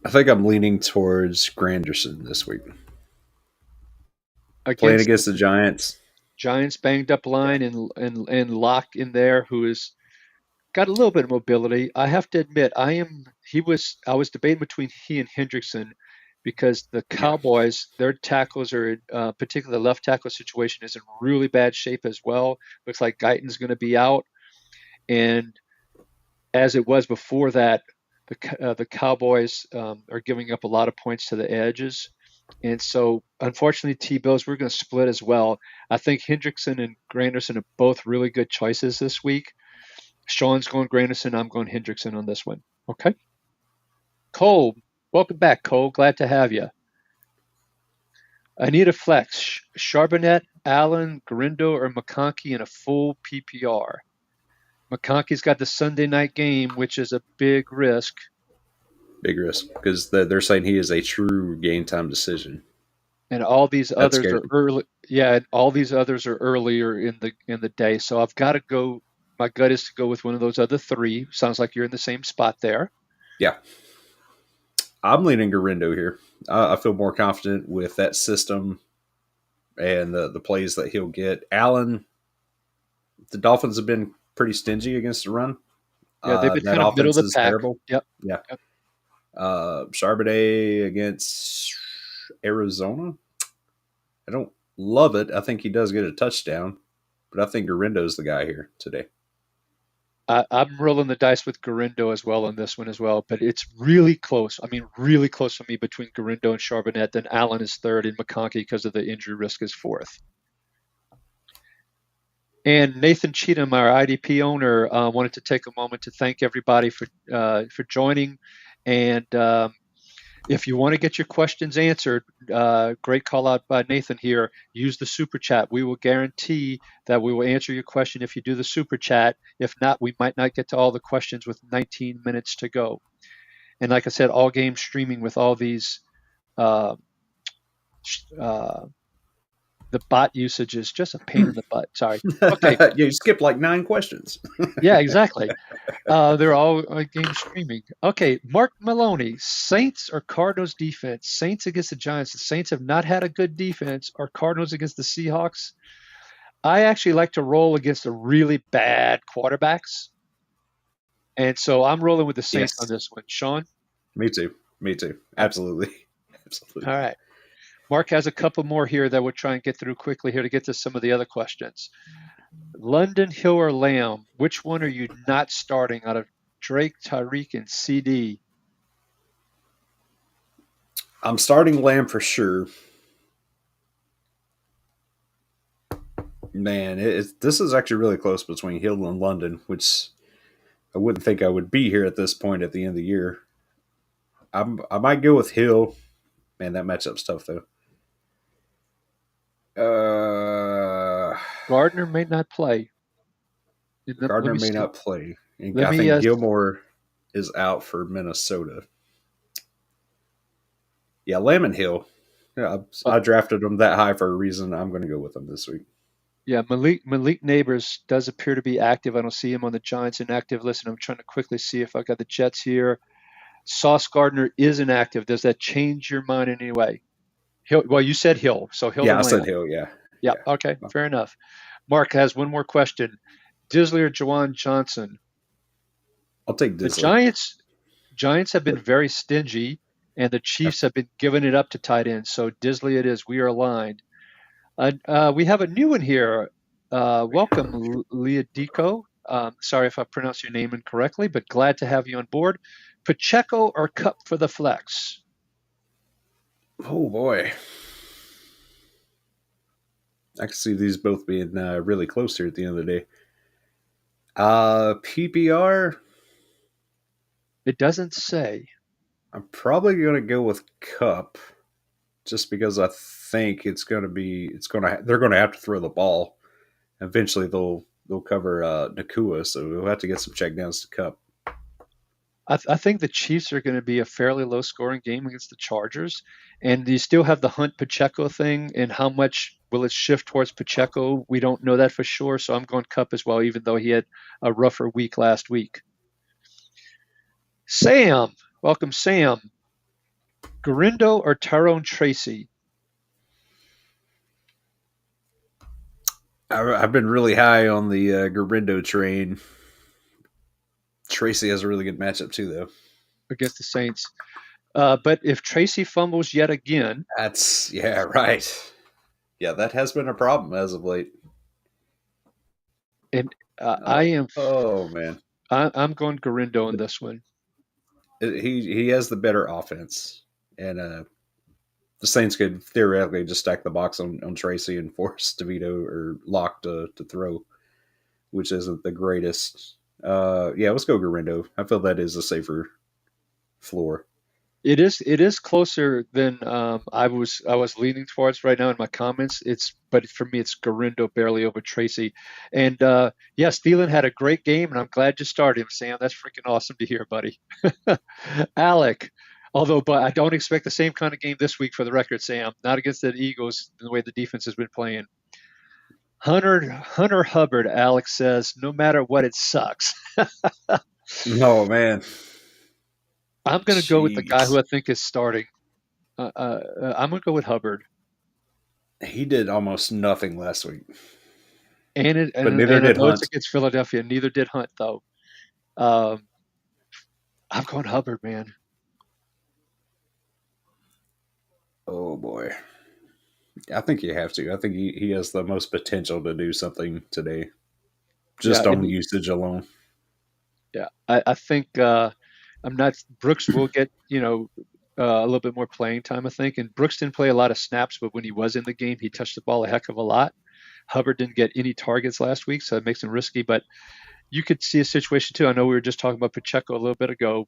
I think I'm leaning towards Granderson this week. Playing against the Giants. Giants banged up line and Locke in there, who has got a little bit of mobility. I have to admit, I was debating between he and Hendrickson because the Cowboys, their tackles are, particularly the left tackle situation, is in really bad shape as well. Looks like Guyton's going to be out. And as it was before that, the Cowboys are giving up a lot of points to the edges. And so, unfortunately, T-Bills, we're going to split as well. I think Hendrickson and Granderson are both really good choices this week. Sean's going Granderson. I'm going Hendrickson on this one. Okay. Cole, welcome back, Cole. Glad to have you. I need a flex. Charbonnet, Allen, Garindo, or McConkey in a full PPR. McConkey's got the Sunday night game, which is a big risk. Big risk because they're saying he is a true game time decision. And all these others are early. Yeah, all these others are earlier in the day. So I've got to go. My gut is to go with one of those other 3. Sounds like you're in the same spot there. Yeah. I'm leaning Garindo here. I feel more confident with that system and the plays that he'll get. Allen, the Dolphins have been pretty stingy against the run. Yeah, they've been kind of middle of the pack. Terrible. Yep. Yeah. Yep. Charbonnet against Arizona. I don't love it. I think he does get a touchdown, but I think Garindo's the guy here today. I'm rolling the dice with Garindo as well on this one as well, but it's really close. I mean, really close for me between Garindo and Charbonnet. Then Allen is 3rd and McConkey, because of the injury risk, is 4th. And Nathan Cheatham, our IDP owner, wanted to take a moment to thank everybody for joining And if you want to get your questions answered, great call out by Nathan here. Use the super chat. We will guarantee that we will answer your question if you do the super chat. If not, we might not get to all the questions with 19 minutes to go. And like I said, all games streaming with all these. Uh, uh, the bot usage is just a pain in the butt. Sorry. Okay. Yeah, you skipped like 9 questions. Yeah, exactly. They're all game streaming. Okay, Mark Maloney, Saints or Cardinals defense? Saints against the Giants. The Saints have not had a good defense. Or Cardinals against the Seahawks? I actually like to roll against the really bad quarterbacks. And so I'm rolling with the Saints on Yes, this one. Sean? me too. Me too. Uh, Absolutely. All Absolutely. right. Mark has a couple more here that we'll try and get through quickly here to get to some of the other questions. London, Hill, or Lamb? Which one are you not starting out of Drake, Tyreek, and CD? I'm starting Lamb for sure. Man, this is actually really close between Hill and London, which I wouldn't think I would be here at this point at the end of the year. I might go with Hill. Man, that matchup's tough though. Uh, Gardner may not play. Let Gardner me may see. not play, and Let I me. think Gilmore is out for Minnesota. Yeah, Lamb and Hill. Yeah, Uh, I drafted them that high for a reason. I'm going to go with them this week. yeah, Malik Neighbors does appear to be active. I don't see him on the Giants inactive list, and I'm trying to quickly see if I got the Jets here. Sauce Gardner is inactive. Does that change your mind in any way? Hill. Well, you said Hill, so Hill Yeah, and I said Lamb. Hill. Yeah, Yeah. yeah. Okay. Fair enough. Mark has one more question. Disley or Jawan Johnson? I'll take The Disley. Giants have been very stingy, and the Chiefs have been giving it up to tight ends. So Disley it is. We are aligned. We have a new one here. Welcome, Leodico. Sorry if I pronounced your name incorrectly, but glad to have you on board. Pacheco or Cup for the flex? Oh boy, I can see these both being really close here at the end of the day. PPR. It doesn't say. I'm probably going to go with Cup, just because I think it's going to be they're going to have to throw the ball. Eventually, they'll cover Nakua, so we'll have to get some checkdowns to Cup. I think the Chiefs are going to be a fairly low scoring game against the Chargers. And you still have the Hunt Pacheco thing. And how much will it shift towards Pacheco? We don't know that for sure. So I'm going Cup as well, even though he had a rougher week last week. Sam, welcome, Sam. Garindo or Tyrone Tracy? I've been really high on the Garindo train. Tracy has a really good matchup too, though. Against the Saints. But if Tracy fumbles yet again, That's yeah, right. Yeah, that has been a problem as of late. and Oh, oh man, I'm going Garindo on this one. he has the better offense, and the Saints could theoretically just stack the box on Tracy and force DeVito or Locke to throw, which isn't the greatest. Yeah, let's go Garindo. I feel that is a safer floor. It is closer than I was leaning towards right now in my comments. But for me it's Garindo barely over Tracy. And yeah, Thielen had a great game, and I'm glad you started him, Sam. That's freaking awesome to hear, buddy. Alec, but I don't expect the same kind of game this week for the record, Sam. Not against the Eagles the way the defense has been playing. Hunter Hubbard, Alex says, no matter what, it sucks. Oh man, I'm going to go with the guy who jeez, I think is starting. I'm going to go with Hubbard. he did almost nothing last week, And it, but and, neither and I did know it's Hunt. against Philadelphia. Neither did Hunt, though. Um, I'm going Hubbard, man. Oh boy, I think you have to. I think he has the most potential to do something today, Yeah, just on and usage alone. yeah, I think I'm not. Brooks will get a little bit more playing time, I think. And Brooks didn't play a lot of snaps, but when he was in the game, he touched the ball a heck of a lot. Hubbard didn't get any targets last week, so it makes him risky. But you could see a situation too. I know we were just talking about Pacheco a little bit ago.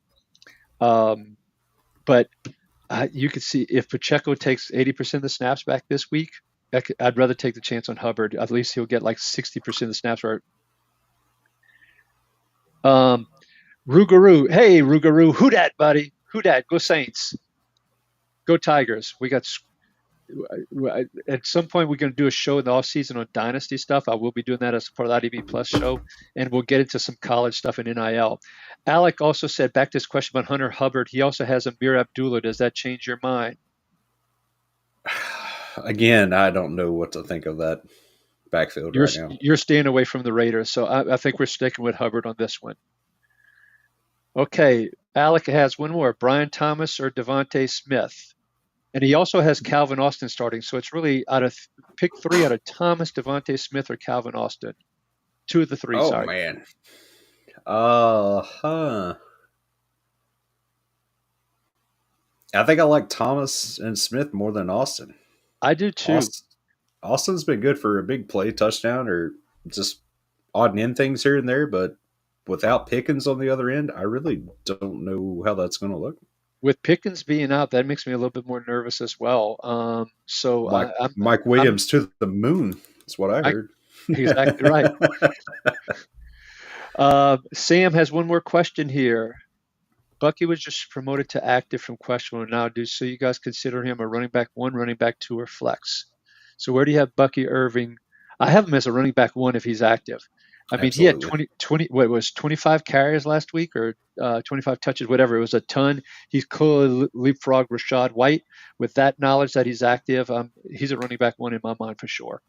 Um, but you could see if Pacheco takes 80% of the snaps back this week, I'd rather take the chance on Hubbard. At least he'll get like 60% of the snaps. Right. Um, Rougarou. Hey, Rougarou. Who dat, buddy? Who dat? Go Saints. Go Tigers. We got at some point we're going to do a show in the off season on dynasty stuff. I will be doing that as part of the IDP Plus show, and we'll get into some college stuff in NIL. Alec also said back to this question about Hunter Hubbard. He also has Amir Abdullah. Does that change your mind? Again, I don't know what to think of that backfield You're right now. you're staying away from the Raiders, so I think we're sticking with Hubbard on this one. Okay, Alec has one more: Brian Thomas or Devontae Smith, and he also has Calvin Austin starting. So it's really out of pick three out of Thomas, Devontae Smith, or Calvin Austin. Two of the three. Oh Sorry. man. Huh. I think I like Thomas and Smith more than Austin. I do too. Austin Austin's been good for a big play touchdown or just odd and end things here and there, but without Pickens on the other end, I really don't know how that's going to look. With Pickens being out, that makes me a little bit more nervous as well. So Like I'm Mike I'm Williams to the moon. That's what I I, heard. exactly right. Sam has one more question here. Bucky was just promoted to active from questionable now. So you guys consider him a running back one, running back two, or flex? So where do you have Bucky Irving? I have him as a running back one if he's active. I mean, he had Absolutely. 20, what was 25 carries last week or 25 touches, whatever. It was a ton. He's clearly leapfrog Rashad White. With that knowledge that he's active, he's a running back one in my mind for sure.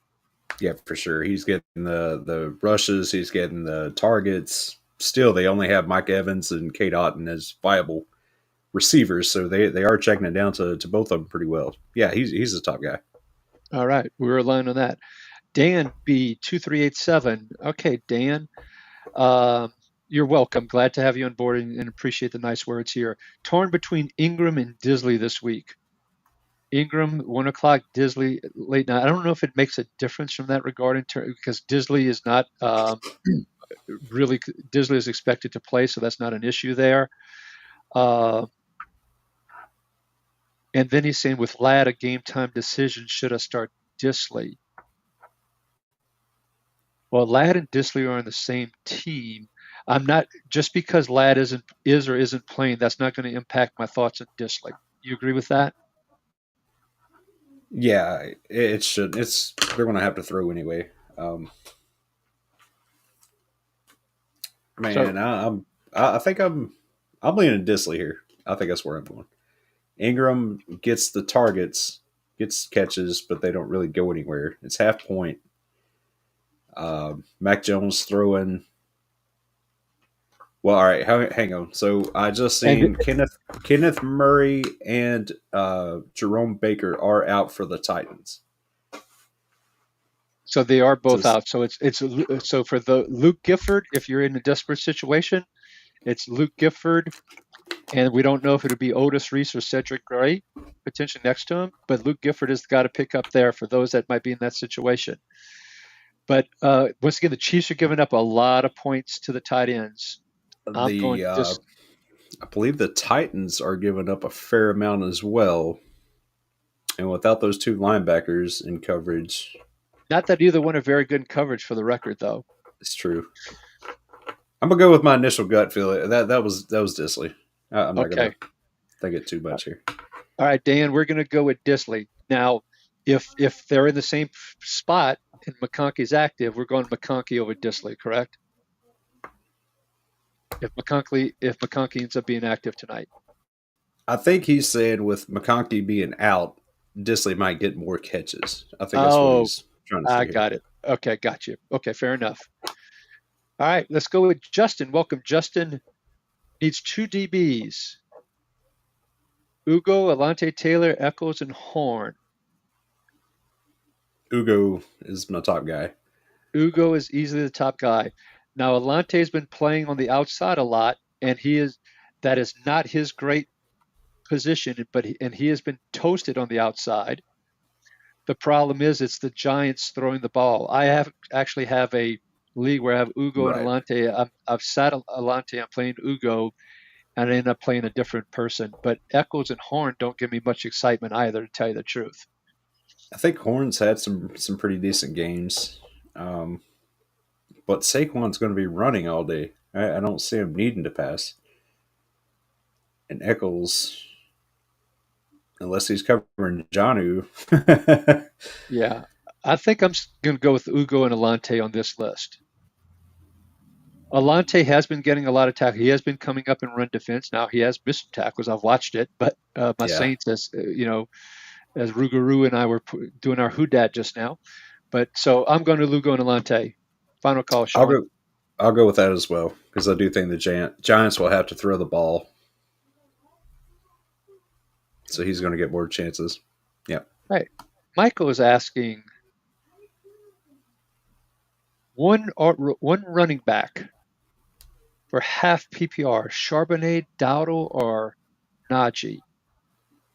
Yeah, for sure. He's getting the rushes. He's getting the targets. Still, they only have Mike Evans and Kate Otten as viable receivers, so they are checking it down to both of them pretty well. Yeah, he's a top guy. All right, we're aligned on that. Dan B2387. Okay, Dan, Um, you're welcome. Glad to have you on board and appreciate the nice words here. Torn between Ingram and Disley this week. Ingram, 1 o'clock, Disley late night. I don't know if it makes a difference from that regard because Disley is not really, Disley is expected to play, so that's not an issue there. Uh, and then he's saying with Ladd, a game time decision, should I start Disley? Well, Ladd and Disley are on the same team. I'm not just because Ladd is or isn't playing. That's not going to impact my thoughts on Disley. You agree with that? Yeah, it should. It's they're going to have to throw anyway. Um, So man, I think I'm leaning Disley here. I think that's where I'm going. Ingram gets the targets, gets catches, but they don't really go anywhere. It's half point. Mac Jones throwing. Well, all right, hang on. So I just and seen Kenneth Murray and Jerome Baker are out for the Titans. so they are both Just out. So it's so for the Luke Gifford, if you're in a desperate situation, it's Luke Gifford, and we don't know if it'll be Otis Reese or Cedric Gray potentially next to him. But Luke Gifford is the guy to pick up there for those that might be in that situation. But once again, the Chiefs are giving up a lot of points to the tight ends. I'm going the just I believe the Titans are giving up a fair amount as well, and without those two linebackers in coverage, not that either one are very good in coverage for the record, though. it's true. I'm gonna go with my initial gut feel. That was Disley. I'm not gonna Okay. think it too much here. All right, Dan, we're going to go with Disley. Now, if they're in the same spot and McConkey's active, we're going McConkey over Disley, correct? If McConkey ends up being active tonight. I think he's saying with McConkey being out, Disley might get more catches. I think that's what Oh, he's trying to I say here. got it. Okay, got you. Okay, fair enough. All right, let's go with Justin. Welcome, Justin. Needs two DBs. Ugo, Alante Taylor, Eccles, and Horn. Ugo is my top guy. Ugo is easily the top guy. Now, Alante's been playing on the outside a lot, and that is not his great position, and he has been toasted on the outside. The problem is it's the Giants throwing the ball. Actually have a league where I have Ugo and Right. Alante. I've sat Alante. I'm playing Ugo, and I end up playing a different person. But Eccles and Horn don't give me much excitement either, to tell you the truth. I think Horn's had some pretty decent games, um, but Saquon's going to be running all day. I don't see him needing to pass. And Eccles, unless he's covering Janu, Yeah, I think I'm going to go with Ugo and Alante on this list. Alante has been getting a lot of tackle. He has been coming up in run defense. Now he has missed some tackles. I've watched it, but my yeah, Saints, as Rougarou and I were doing our who dat just now. But so I'm going to Lugo and Alante. Final call, I'll Sean. go. I'll go with that as well because I do think the Giants will have to throw the ball, so he's going to get more chances. Yeah. Right. Michael is asking one running back for half PPR, Charbonnet, Dowdle, or Najee.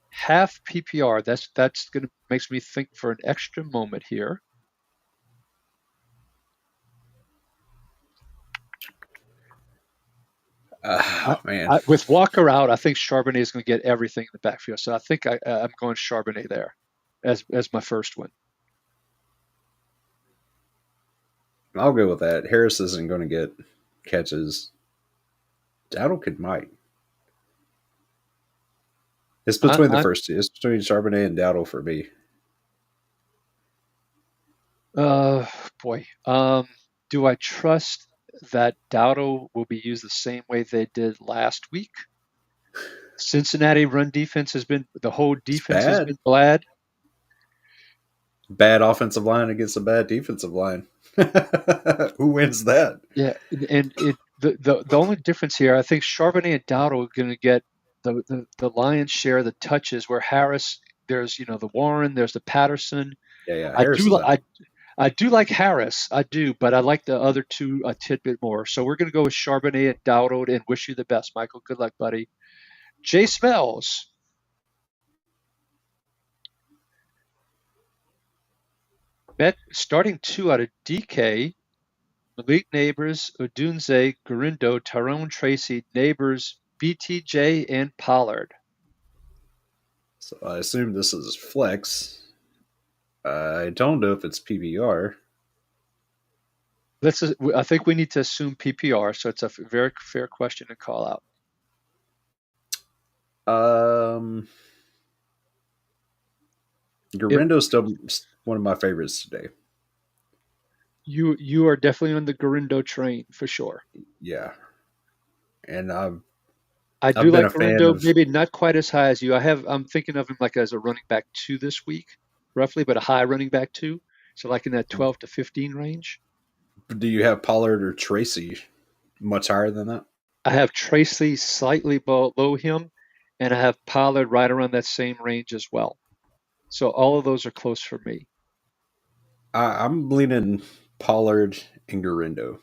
Half PPR. That's gonna makes me think for an extra moment here. I, Man, with Walker out, I think Charbonnet is going to get everything in the backfield. So I think I'm going Charbonnet there as my first one. I'll go with that. Harris isn't going to get catches. Dowdle could might. It's I, between the I'm first two. It's between Charbonnet and Dowdle for me. uh boy. Do I trust that Dowdle will be used the same way they did last week? Cincinnati run defense has been the whole It's defense has bad. been bad. Bad offensive line against a bad defensive line. Who wins that? Yeah, and the only difference here, I think Charbonnet and Dowdle are going to get the lion's share of the touches. Where Harris, there's the Warren, there's the Patterson. Yeah, yeah. I Harris do is li- out. I do like Harris, I do, but I like the other two a tidbit more. So we're going to go with Charbonnet and Dowdle and wish you the best, Michael. Good luck, buddy. Jay Smells, bet starting two out of DK. Malik Neighbors, Odunze, Gurindo, Tyrone Tracy, Neighbors, BTJ, and Pollard. So I assume this is flex. I don't know if it's PBR. I think we need to assume PPR, so it's a very fair question to call out. Um, It, Garindo's still one of my favorites today. you are definitely on the Gurindo train for sure. Yeah, and I've I do I've been like a fan Gurindo, of. maybe not quite as high as you. I'm thinking of him like as a running back two this week, roughly, but a high running back two. So like in that 12 to 15 range. Do you have Pollard or Tracy much higher than that? I have Tracy slightly below him, and I have Pollard right around that same range as well. So all of those are close for me. I'm leaning Pollard and Garindo,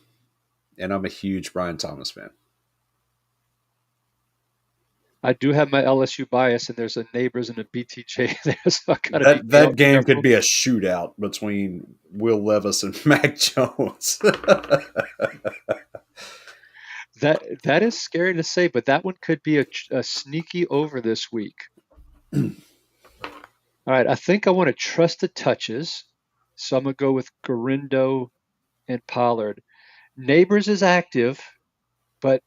and I'm a huge Brian Thomas fan. I do have my LSU bias, and there's a Neighbors and a BTJ there, so I gotta be That game could careful. be a shootout between Will Levis and Mac Jones. That is scary to say, but that one could be a sneaky over this week. All right, I think I want to trust the touches, so I'm gonna go with Garindo and Pollard. Neighbors is active, but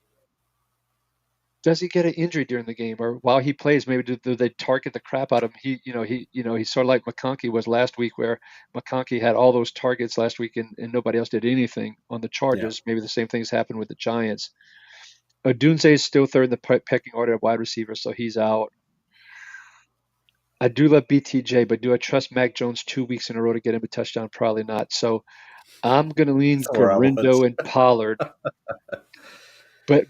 does he get an injury during the game, or while he plays? Maybe do they target the crap out of him? He's sort of like McConkey was last week, where McConkey had all those targets last week, and nobody else did anything on the Yeah, Chargers. Maybe the same things happened with the Giants. Odunze is still third in the pecking order at wide receiver, so he's out. I do love BTJ, but do I trust Mac Jones 2 weeks in a row to get him a touchdown? Probably not. So I'm going to lean it's irrelevant. Garindo and Pollard. But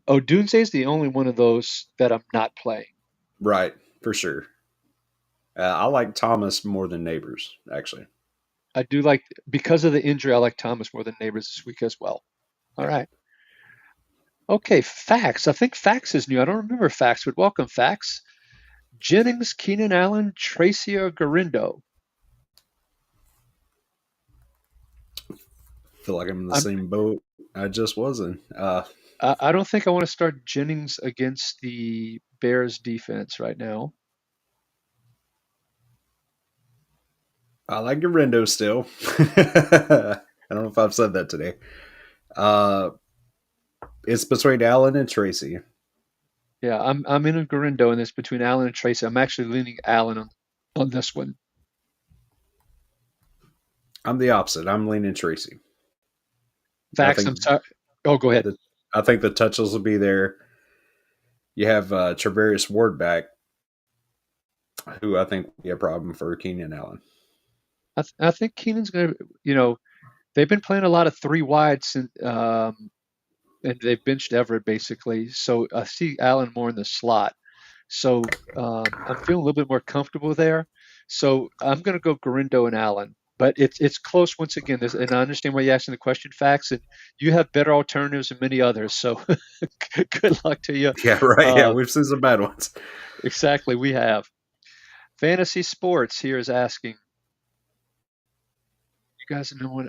Odunze is the only one of those that I'm not playing. Right, for sure. I like Thomas more than Neighbors, actually. I do like, because of the injury, I like Thomas more than Neighbors this week as well. All Yeah. right. Okay, Fax. I think Fax is new. I don't remember Fax, but welcome, Fax. Jennings, Keenan Allen, Tracy, or Garindo. Feel like I'm in the I'm same boat I just was in. I don't think I want to start Jennings against the Bears defense right now. I like Garindo still. I don't know if I've said that today. Uh, it's between Allen and Tracy. Yeah, I'm in a Garindo in this between Allen and Tracy. I'm actually leaning Allen on this one. I'm the opposite. I'm leaning Tracy. I Facts, I'm think sorry. Oh, go ahead. the I think the touches will be there. You have Travarius Ward back, who I think will be a problem for Keenan Allen. I think Keenan's gonna, they've been playing a lot of three wides and they've benched Everett basically. So I see Allen more in the slot. So I'm feeling a little bit more comfortable there. So I'm going to go Garindo and Allen. But it's close once again. And I understand why you're asking the question, facts, and you have better alternatives than many others. So good luck to you. Yeah, right. Yeah, Uh, we've seen some bad ones. exactly, we have. Fantasy Sports here is asking, you guys know what?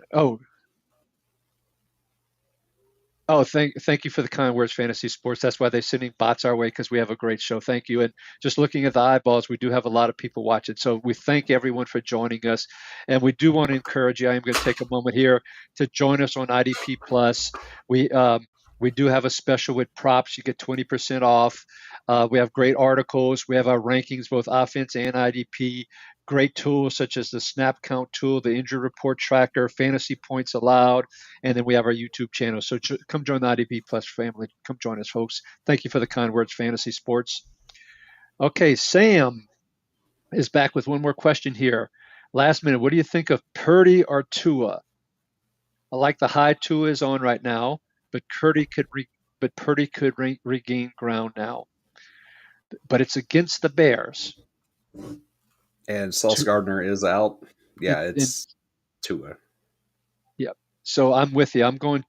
Oh, thank you for the kind words, Fantasy Sports. That's why they're sending bots our way because we have a great show. Thank you. And just looking at the eyeballs, we do have a lot of people watching. So we thank everyone for joining us. And we do want to encourage you. I am going to take a moment here to join us on IDP Plus. We we do have a special with props. You get 20% off. We have great articles. We have our rankings, both offense and IDP. Great tools such as the snap count tool, the injury report tracker, fantasy points allowed, and then we have our YouTube channel. So come join the IDP Plus family. Come join us, folks. Thank you for the kind words, Fantasy Sports. Okay, Sam is back with one more question here. Last minute, what do you think of Purdy or Tua? I like the high Tua is on right now, but Purdy could regain ground now. But it's against the Bears. And Sauce Gardner is out. And, Yeah, and it's Tua. yeah. So I'm with you. I'm going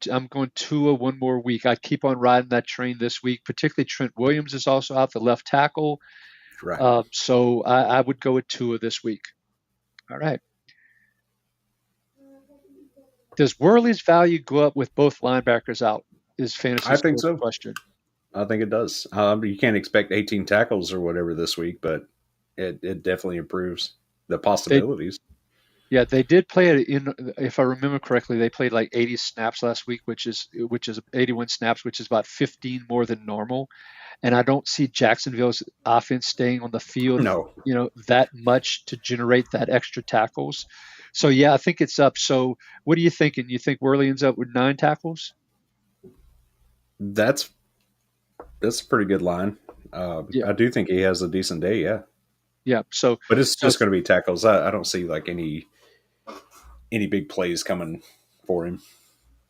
Tua one more week. I keep on riding that train this week. Particularly Trent Williams is also out, the left tackle. Right. So I would go with Tua this week. All right. Does Worley's value go up with both linebackers out? Is Fantasy I think Sports so. question. I think it does. You can't expect 18 tackles or whatever this week, but it definitely improves the They possibilities. Yeah, they did play it in. If I remember correctly, they played like 80 snaps last week, which is 81 snaps, which is about 15 more than normal. And I don't see Jacksonville's offense staying on the field, No, that much to generate that extra tackles. So yeah, I think it's up. So what are you thinking? You think Worley ends up with 9 tackles? that's that's a pretty good line. Yeah, I do think he has a decent day. Yeah, yeah. So but it's so just going to be tackles. I don't see like any big plays coming for him.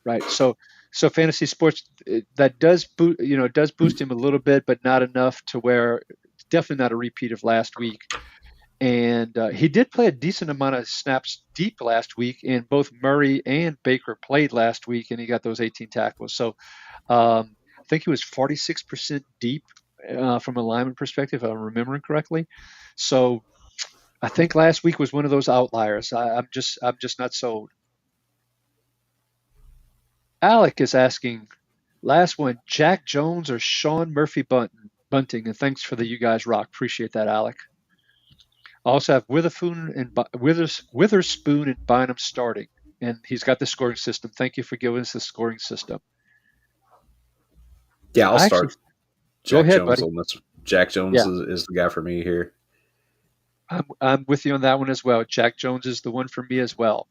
right. So fantasy sports that does does boost him a little bit, but not enough to where it's definitely not a repeat of last week. And he did play a decent amount of snaps deep last week, and both Murray and Baker played last week, and he got those 18 tackles. So I think he was 46% deep from a lineman perspective, if I'm remembering correctly. So I think last week was one of those outliers. I'm just not sold. Alec is asking, last one, Jack Jones or Sean Murphy Bunting, and thanks for the You Guys Rock. Appreciate that, Alec. I also have Witherspoon and Bynum starting, and he's got the scoring system. Thank you for giving us the scoring system. Yeah, I'll I actually start Go Jack ahead, Jones buddy. on this. Jack Jones Yeah, is the guy for me here. I'm with you on that one as well. Jack Jones is the one for me as well.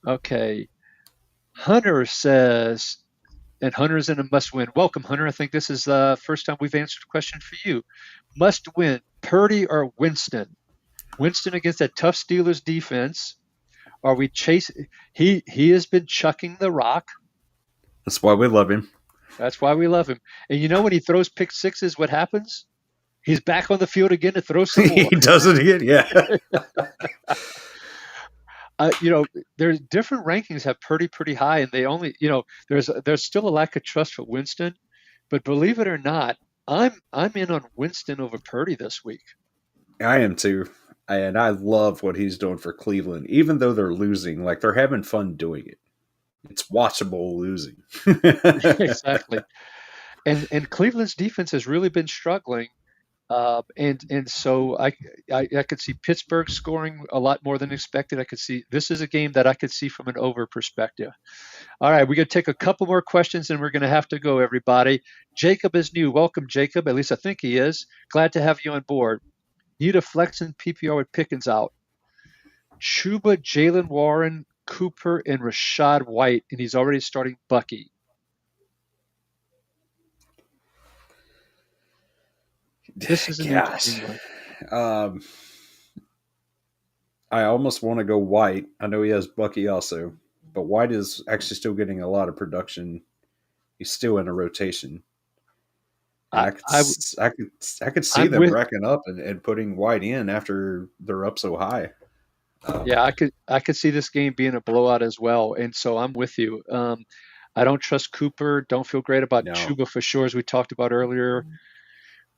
Okay. Hunter says, and Hunter's in a must win. Welcome, Hunter. I think this is the first time we've answered a question for you. Must win, Purdy or Winston? Winston against that tough Steelers defense. Are we chasing? He has been chucking the rock. That's why we love him. That's why we love him. And when he throws pick sixes, what happens? He's back on the field again to throw some He more. does it again. Yeah. There's different rankings have pretty high, and they only, there's still a lack of trust for Winston. But believe it or not, I'm in on Winston over Purdy this week. I am too. And I love what he's doing for Cleveland. Even though they're losing, like they're having fun doing it. It's watchable losing. Exactly. And Cleveland's defense has really been struggling. And so I could see Pittsburgh scoring a lot more than expected. I could see this is a game that I could see from an over perspective. All right, we're going to take a couple more questions and we're going to have to go, everybody. Jacob is new. Welcome, Jacob. At least I think he is. Glad to have you on board. Need a flex in PPR with Pickens out. Chuba, Jalen Warren, Cooper, and Rashad White, and he's already starting Bucky. This is an Gosh. interesting one. Um, I almost want to go White. I know he has Bucky also, but White is actually still getting a lot of production. He's still in a rotation, and I, I I could see I'm them with racking up and putting White in after they're up so high. Yeah, I could see this game being a blowout as well, and so I'm with you. I don't trust Cooper. Don't feel great about No, Chuba for sure, as we talked about earlier.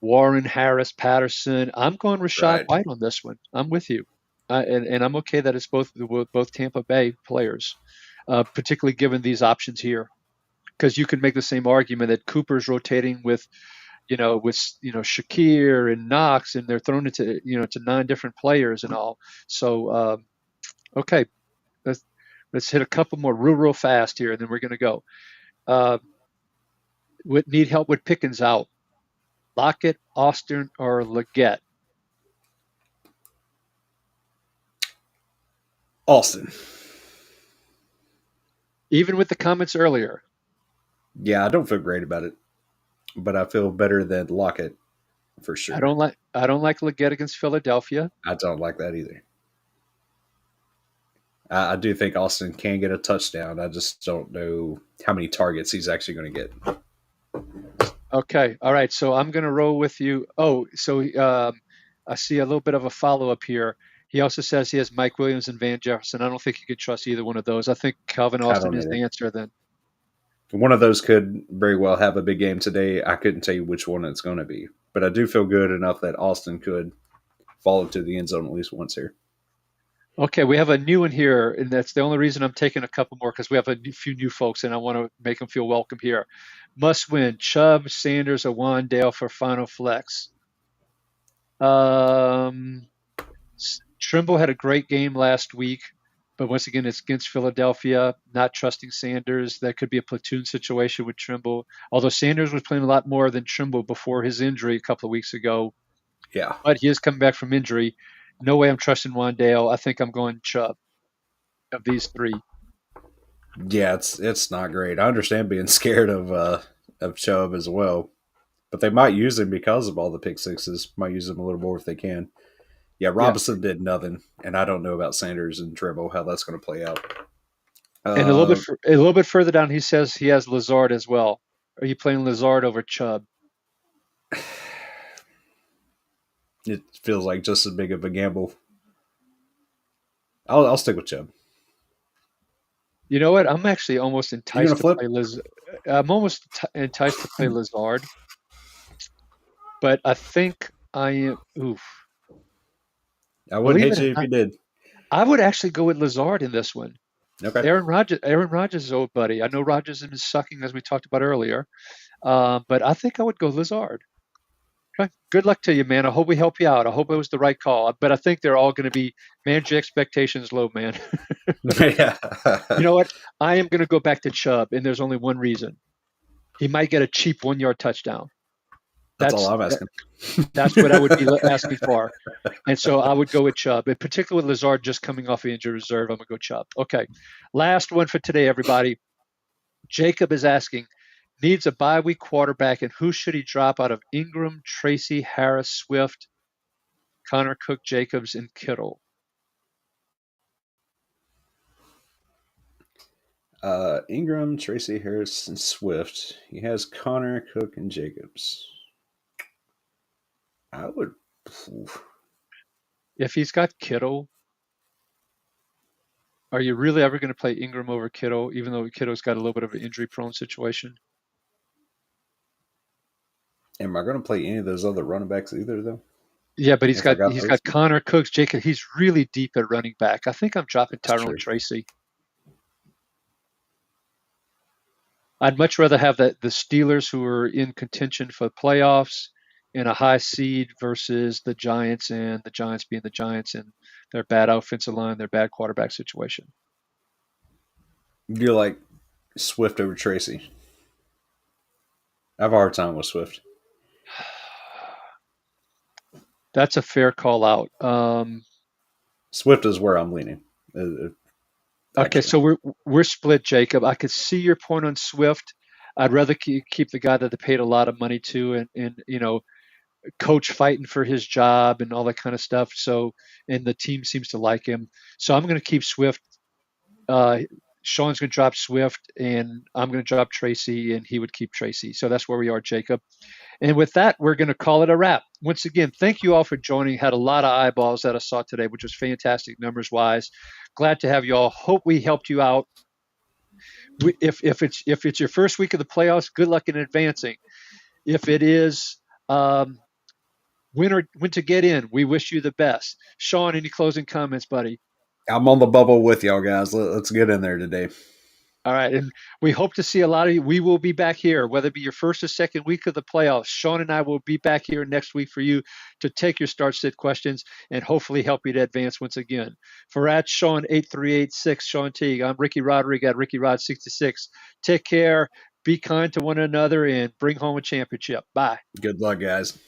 Warren, Harris, Patterson. I'm going Rashad right? White on this one. I'm with you, and I'm okay that it's both Tampa Bay players, particularly given these options here, because you can make the same argument that Cooper's rotating with Shakir and Knox, and they're thrown into to 9 different players and all. So okay, let's let's hit a couple more real fast here, and then we're going to go. Uh, would need help with Pickens out. Lockett, Austin, or Leggett. Austin. Even with the comments earlier, Yeah, I don't feel great about it, but I feel better than Lockett for sure. I don't like Leggett against Philadelphia. I don't like that either. I do think Austin can get a touchdown. I just don't know how many targets he's actually going to get. Okay, all right. So I'm going to roll with you. Oh, so I see a little bit of a follow up here. He also says he has Mike Williams and Van Jefferson. I don't think you can trust either one of those. I think Calvin I Austin don't is know. the answer then. One of those could very well have a big game today. I couldn't tell you which one it's going to be, but I do feel good enough that Austin could fall into the end zone at least once here. Okay, we have a new one here, and that's the only reason I'm taking a couple more because we have few new folks, and I want to make them feel welcome here. Must win: Chubb, Sanders, or Wandale for final flex. Um, Trimble had a great game last week, but once again, it's against Philadelphia. Not trusting Sanders. That could be a platoon situation with Trimble. Although Sanders was playing a lot more than Trimble before his injury a couple of weeks ago, Yeah. but he is coming back from injury. No way I'm trusting Wandale. I think I'm going Chubb of these three. Yeah, it's not great. I understand being scared of Chubb as well, but they might use him because of all the pick sixes. Might use him a little more if they can. Yeah, Yeah. Robinson did nothing, and I don't know about Sanders and Trevor how that's going to play out. And Uh, a little bit further down, he says he has Lazard as well. Are you playing Lazard over Chubb? it feels like just as big of a gamble. I'll stick with Chubb. You know what? I'm actually almost You gonna enticed to flip? play Liz. I'm almost enticed to play Lazard, but I think I am. Oof. I wouldn't Believe hate it or you if you not, did. I would actually go with Lazard in this one. Okay. Aaron Rodgers is old buddy. I know Rodgers has been sucking as we talked about earlier, but I think I would go Lazard. Okay. Good luck to you, man. I hope we help you out. I hope it was the right call, but I think they're all going to be manage your expectations low, man. Yeah. You know what? I am going to go back to Chubb, and there's only one reason. He might get a cheap 1 yard touchdown. That's all I'm That, asking. that's what I would be asking for. And so I would go with Chubb, in particular with Lazard just coming off the injury reserve. I'm going to go Chubb. Okay. Last one for today, everybody. Jacob is asking, needs a bye week quarterback, and who should he drop out of Ingram, Tracy, Harris, Swift, Connor Cook, Jacobs, and Kittle? Ingram, Tracy Harris, and Swift. He has Connor, Cook, and Jacobs. I would. If he's got Kittle, are you really ever going to play Ingram over Kittle, even though Kittle's got a little bit of an injury prone situation? Am I going to play any of those other running backs either, though? Yeah, but If I got he's those, got Connor Cooks, Jacob. He's really deep at running back. I think I'm dropping that's Tyrone true. Tracy. I'd much rather have the Steelers, who are in contention for the playoffs, in a high seed versus the Giants, and the Giants being the Giants and their bad offensive line, their bad quarterback situation. You like Swift over Tracy? I have a hard time with Swift. That's a fair call out. Swift is where I'm leaning, Okay, actually. so we're split, Jacob. I could see your point on Swift. I'd rather keep the guy that they paid a lot of money to, and coach fighting for his job and all that kind of stuff. So, and the team seems to like him. So I'm going to keep Swift. Uh, Sean's going to drop Swift, and I'm going to drop Tracy, and he would keep Tracy. So that's where we are, Jacob. And with that, we're going to call it a wrap. Once again, thank you all for joining. Had a lot of eyeballs that I saw today, which was fantastic numbers wise. Glad to have you all. Hope we helped you out. If it's your first week of the playoffs, good luck in advancing. If it is when to get in, we wish you the best. Sean, any closing comments, buddy? I'm on the bubble with y'all guys. Let's get in there today. All right, and we hope to see a lot of you. We will be back here, whether it be your first or second week of the playoffs. Sean and I will be back here next week for you to take your start sit questions and hopefully help you to advance once again. For at Sean 8386, Sean Teague, I'm Ricky Rodriguez at Ricky Rod 66. Take care, be kind to one another, and bring home a championship. Bye. Good luck, guys.